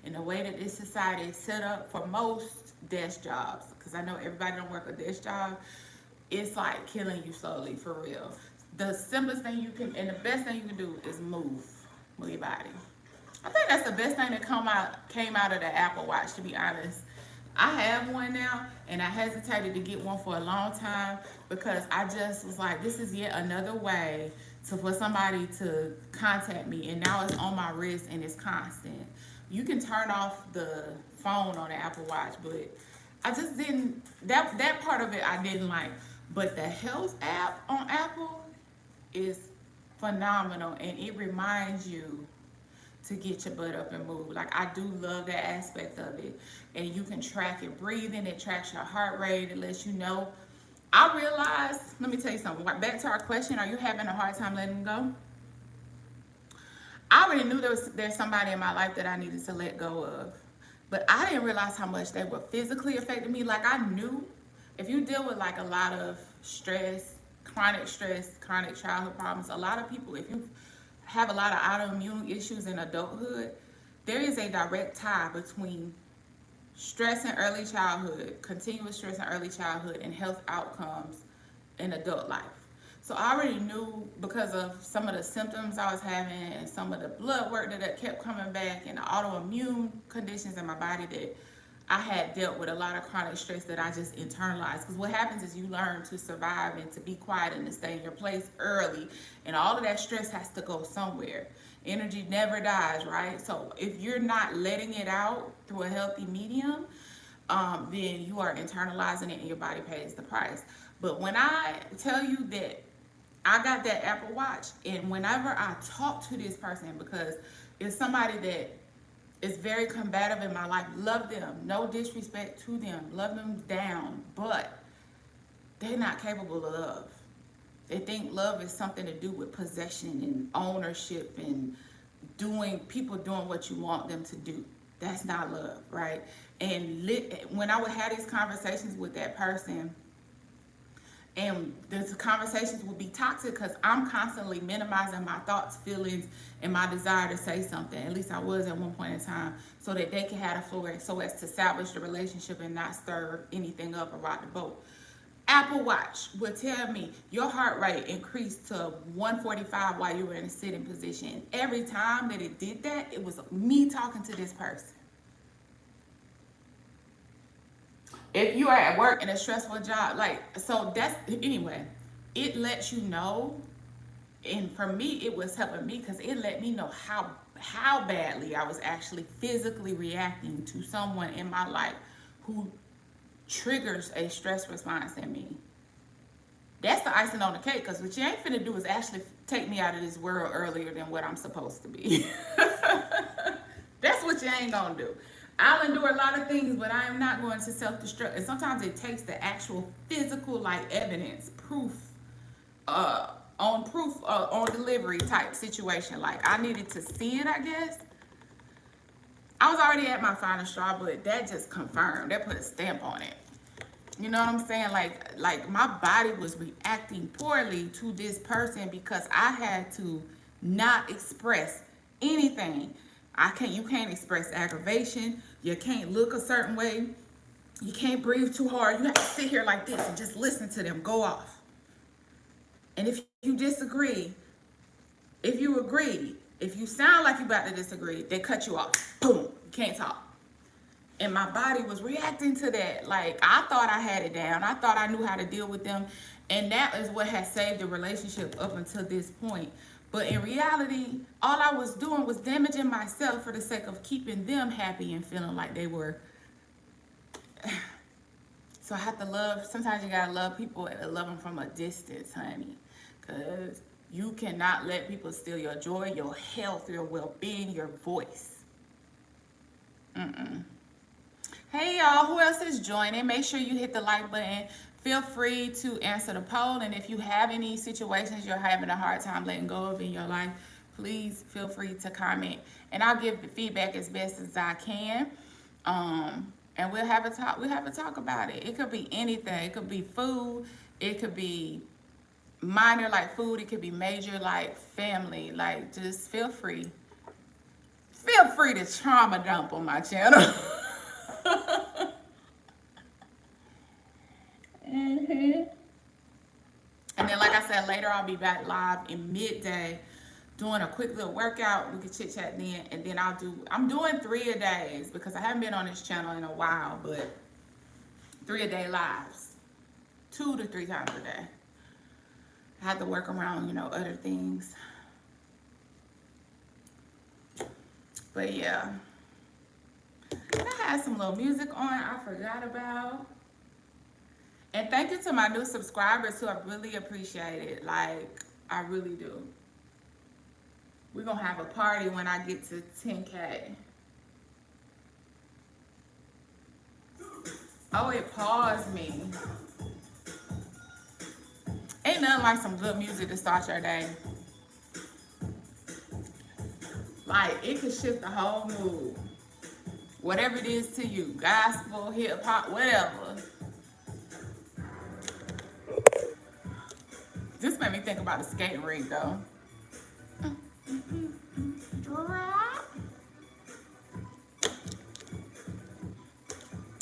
And the way that this society is set up for most desk jobs, because I know everybody don't work a desk job, it's like killing you slowly, for real. The simplest thing you can, and the best thing you can do is move your body. I think that's the best thing that came out of the Apple Watch, to be honest. I have one now, and I hesitated to get one for a long time because I just was like, this is yet another way for somebody to contact me, and now it's on my wrist and it's constant. You can turn off the phone on the Apple Watch, but I just didn't, that part of it I didn't like. But the health app on Apple is phenomenal, and it reminds you to get your butt up and move. Like, I do love that aspect of it. And you can track your breathing, it tracks your heart rate, it lets you know. I realized, let me tell you something, back to our question, are you having a hard time letting go? I already knew there's somebody in my life that I needed to let go of, but I didn't realize how much they were physically affecting me. Like, I knew if you deal with like a lot of stress, chronic childhood problems, a lot of people, if you have a lot of autoimmune issues in adulthood, there is a direct tie between stress in early childhood, continuous stress in early childhood, and health outcomes in adult life. So I already knew, because of some of the symptoms I was having and some of the blood work that kept coming back and the autoimmune conditions in my body, that I had dealt with a lot of chronic stress that I just internalized. Because what happens is you learn to survive and to be quiet and to stay in your place early. And all of that stress has to go somewhere. Energy never dies, right? So if you're not letting it out through a healthy medium, then you are internalizing it and your body pays the price. But when I tell you that I got that Apple Watch, and whenever I talk to this person, because it's somebody that is very combative in my life. Love them. No disrespect to them. Love them down. But they're not capable of love. They think love is something to do with possession and ownership and people doing what you want them to do. That's not love, right? And when I would have these conversations with that person, and the conversations will be toxic because I'm constantly minimizing my thoughts, feelings, and my desire to say something. At least I was at one point in time, so that they can have the floor, so as to salvage the relationship and not stir anything up or rock the boat. Apple Watch will tell me your heart rate increased to 145 while you were in a sitting position. Every time that it did that, it was me talking to this person. If you are at work in a stressful job, so that's, anyway, it lets you know. And for me, it was helping me because it let me know how badly I was actually physically reacting to someone in my life who triggers a stress response in me. That's the icing on the cake, because what you ain't finna do is actually take me out of this world earlier than what I'm supposed to be. That's what you ain't gonna do. I'll endure a lot of things, but I am not going to self-destruct. And sometimes it takes the actual physical, evidence, proof, on delivery type situation. I needed to see it, I guess. I was already at my final straw, but that just confirmed. That put a stamp on it. You know what I'm saying? Like my body was reacting poorly to this person because I had to not express anything. You can't express aggravation. You can't look a certain way. You can't breathe too hard. You have to sit here like this and just listen to them go off. And if you disagree, if you agree, if you sound like you're about to disagree, they cut you off. Boom, you can't talk. And my body was reacting to that. I thought I had it down. I thought I knew how to deal with them. And that is what has saved the relationship up until this point. But in reality, all I was doing was damaging myself for the sake of keeping them happy and feeling like they were. So I have to love. Sometimes you gotta love people and love them from a distance, honey. Because you cannot let people steal your joy, your health, your well-being, your voice. Hey y'all, who else is joining? Make sure you hit the like button. Feel free to answer the poll. And if you have any situations you're having a hard time letting go of in your life, please feel free to comment. And I'll give the feedback as best as I can. And we'll have a talk. We'll have a talk about it. It could be anything. It could be food. It could be minor like food. It could be major like family. Just feel free. Feel free to trauma dump on my channel. And then, like I said, later I'll be back live in midday doing a quick little workout. We can chit chat then, and then I'm doing 3-a-days because I haven't been on this channel in a while, but 3-a-day lives, 2 to 3 times a day. I had to work around, other things. But yeah, I had some little music on I forgot about. And thank you to my new subscribers who I really appreciate it. I really do. We're going to have a party when I get to 10K. Oh, it paused me. Ain't nothing like some good music to start your day. It could shift the whole mood. Whatever it is to you. Gospel, hip hop, whatever. This made me think about the skating rink, though.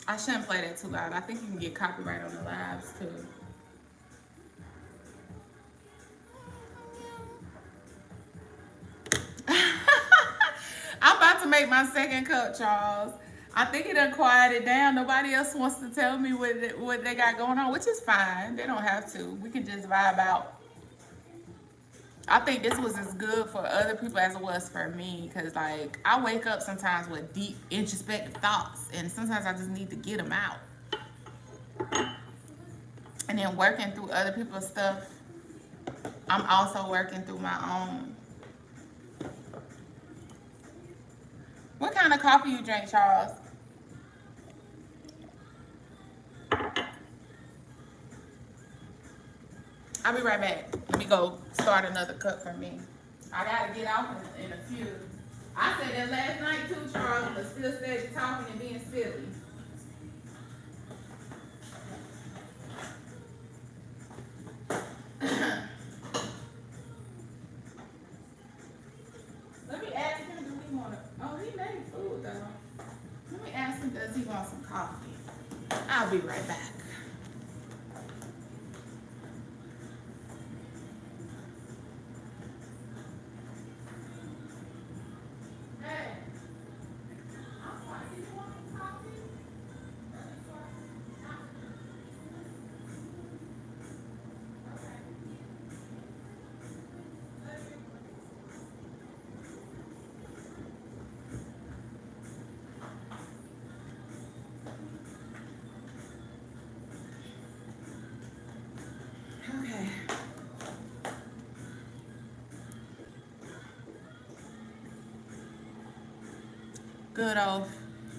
I shouldn't play that too loud. I think you can get copyright on the lives, too. I'm about to make my second cup, Charles. I think it done quieted down. Nobody else wants to tell me what they got going on, which is fine. They don't have to. We can just vibe out. I think this was as good for other people as it was for me, because I wake up sometimes with deep introspective thoughts, and sometimes I just need to get them out. And then working through other people's stuff, I'm also working through my own. What kind of coffee you drink, Charles? I'll be right back. Let me go start another cup for me. I gotta get off in a few. I said that last night too, Charles, but still said you're talking and being silly. Let me ask him, do he want to? Oh, he made food though. Let me ask him, does he want some coffee? I'll be right back. Hey, I'm sorry, do you want some coffee? Okay. Good old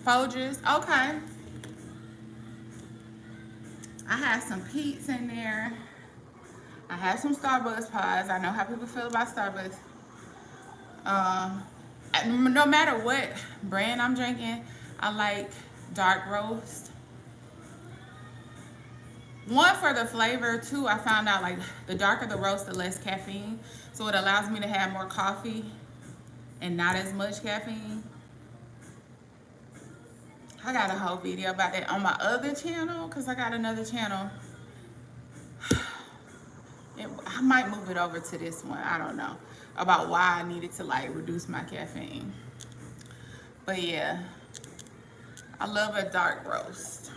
Folgers. Okay. I have some Pete's in there. I have some Starbucks pies. I know how people feel about Starbucks. No matter what brand I'm drinking, I like dark roast. One, for the flavor. Two, I found out like the darker the roast, the less caffeine. So it allows me to have more coffee and not as much caffeine. I got a whole video about that on my other channel because I got another channel. I might move it over to this one. I don't know. About why I needed to like reduce my caffeine. But yeah, I love a dark roast.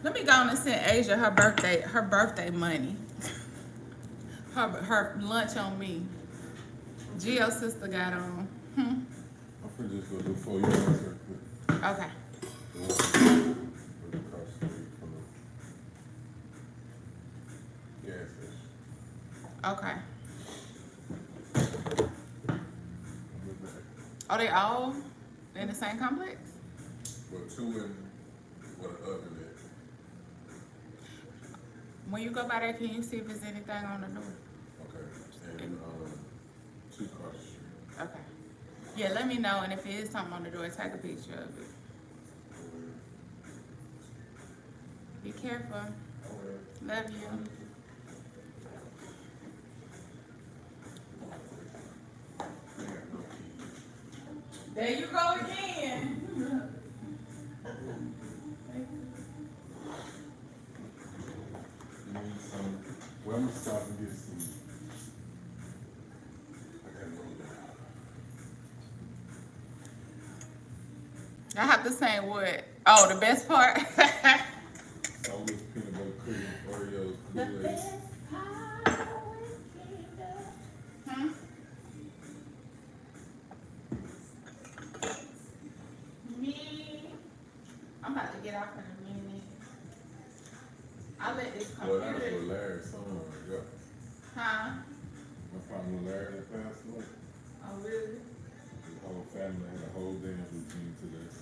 Let me go on and send Asia her birthday money. Her lunch on me. Gio's sister got on. I'm finna just go do 4 years real quick. Okay. Across the street from the gas station. Okay. I'll be back. Are they all in the same complex? Well, 2 in with an oven in. When you go by there, can you see if there's anything on the door? Okay. And 2 across the street. Okay. Yeah, let me know, and if it is something on the door, take a picture of it. Be careful. Love you. There you go again. Well, I'm gonna stop and get some. I gotta roll that. I have to say what? Oh, the best part? Always peanut butter cookies, Oreos, The Kool-Aid. best part always came up. Me. I'm about to get off in a minute. I let this Well, that was computer. with Larry's son. Yeah. Huh? My partner Larry that passed away. Oh, really? The whole family had a whole damn routine to this.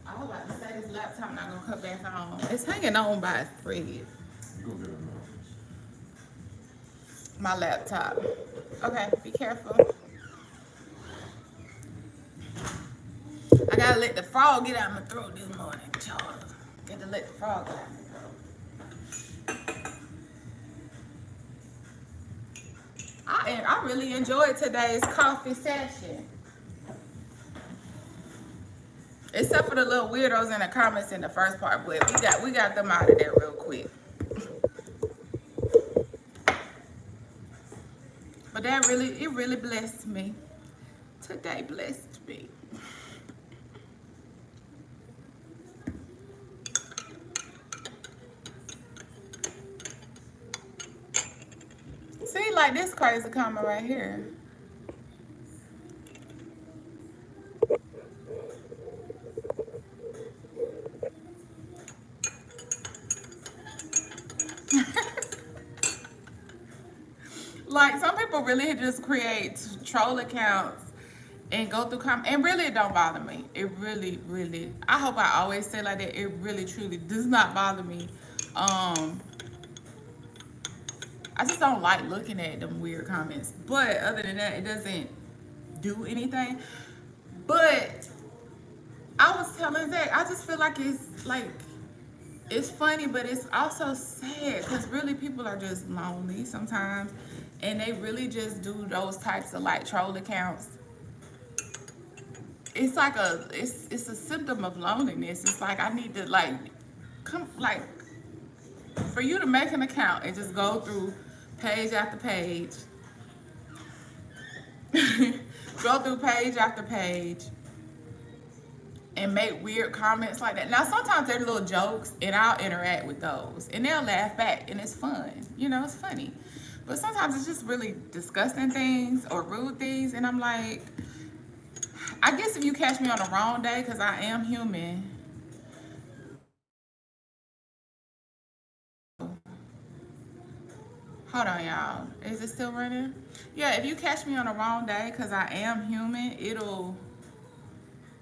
I was about to say this laptop not gonna come back on. It's hanging on by a thread. You gonna get a message. My laptop. Okay, be careful. I gotta let the frog get out of my throat this morning, Charles. Got to let the frog get out of my throat. I really enjoyed today's coffee session. Except for the little weirdos in the comments in the first part, but we got them out of there real quick. But it really blessed me. Today blessed me. like this crazy comment right here. Like, some people really just create troll accounts and go through comments, and really it don't bother me. It really, really, I hope I always say like that. It really, truly does not bother me. I just don't like looking at them weird comments. But other than that, it doesn't do anything. But I was telling Zach, I just feel like it's funny, but it's also sad because really people are just lonely sometimes, and they really just do those types of like troll accounts. It's like it's a symptom of loneliness. It's like I need to like come like for you to make an account and just go through page after page, go through page after page, and make weird comments like that. Now, sometimes they're little jokes, and I'll interact with those, and they'll laugh back, and it's fun. You know, it's funny. But sometimes it's just really disgusting things or rude things, and I'm like, I guess if you catch me on the wrong day, because I am human. Hold on, y'all. Is it still running? Yeah, if you catch me on the wrong day, because I am human, it'll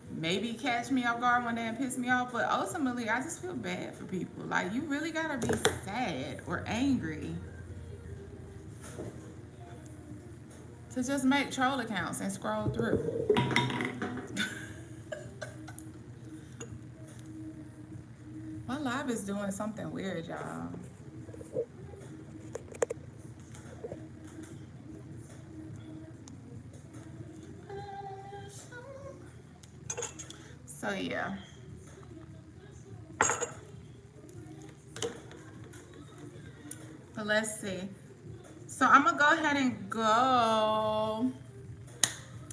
maybe catch me off guard one day and piss me off. But ultimately, I just feel bad for people. Like, you really got to be sad or angry to just make troll accounts and scroll through. My live is doing something weird, y'all. So yeah. But let's see. So I'm gonna go ahead and go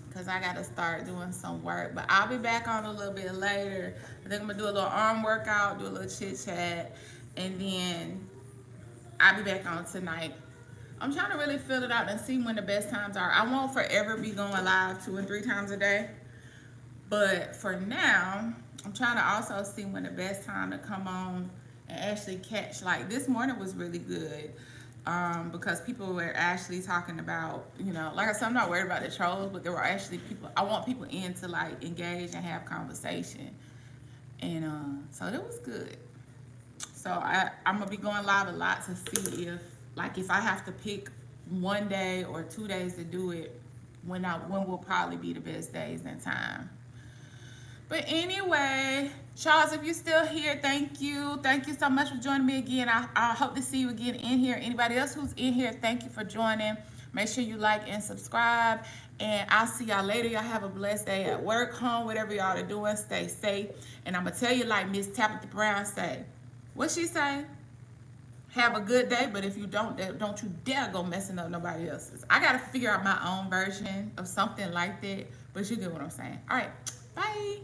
because I gotta start doing some work. But I'll be back on a little bit later. I think I'm gonna do a little arm workout, do a little chit chat, and then I'll be back on tonight. I'm trying to really fill it out and see when the best times are. I won't forever be going live 2 and 3 times a day. But for now, I'm trying to also see when the best time to come on and actually catch. Like, this morning was really good because people were actually talking about, you know, like I said, I'm not worried about the trolls, but there were actually people, I want people in to like engage and have conversation. And so it was good. So I'm going to be going live a lot to see if I have to pick one day or 2 days to do it, when will probably be the best days and time. But anyway, Charles, if you're still here, thank you. Thank you so much for joining me again. I hope to see you again in here. Anybody else who's in here, thank you for joining. Make sure you like and subscribe. And I'll see y'all later. Y'all have a blessed day at work, home, whatever y'all are doing. Stay safe. And I'm going to tell you like Miss Tabitha Brown say. What she say? Have a good day, but if you don't you dare go messing up nobody else's. I got to figure out my own version of something like that. But you get what I'm saying. All right. Bye.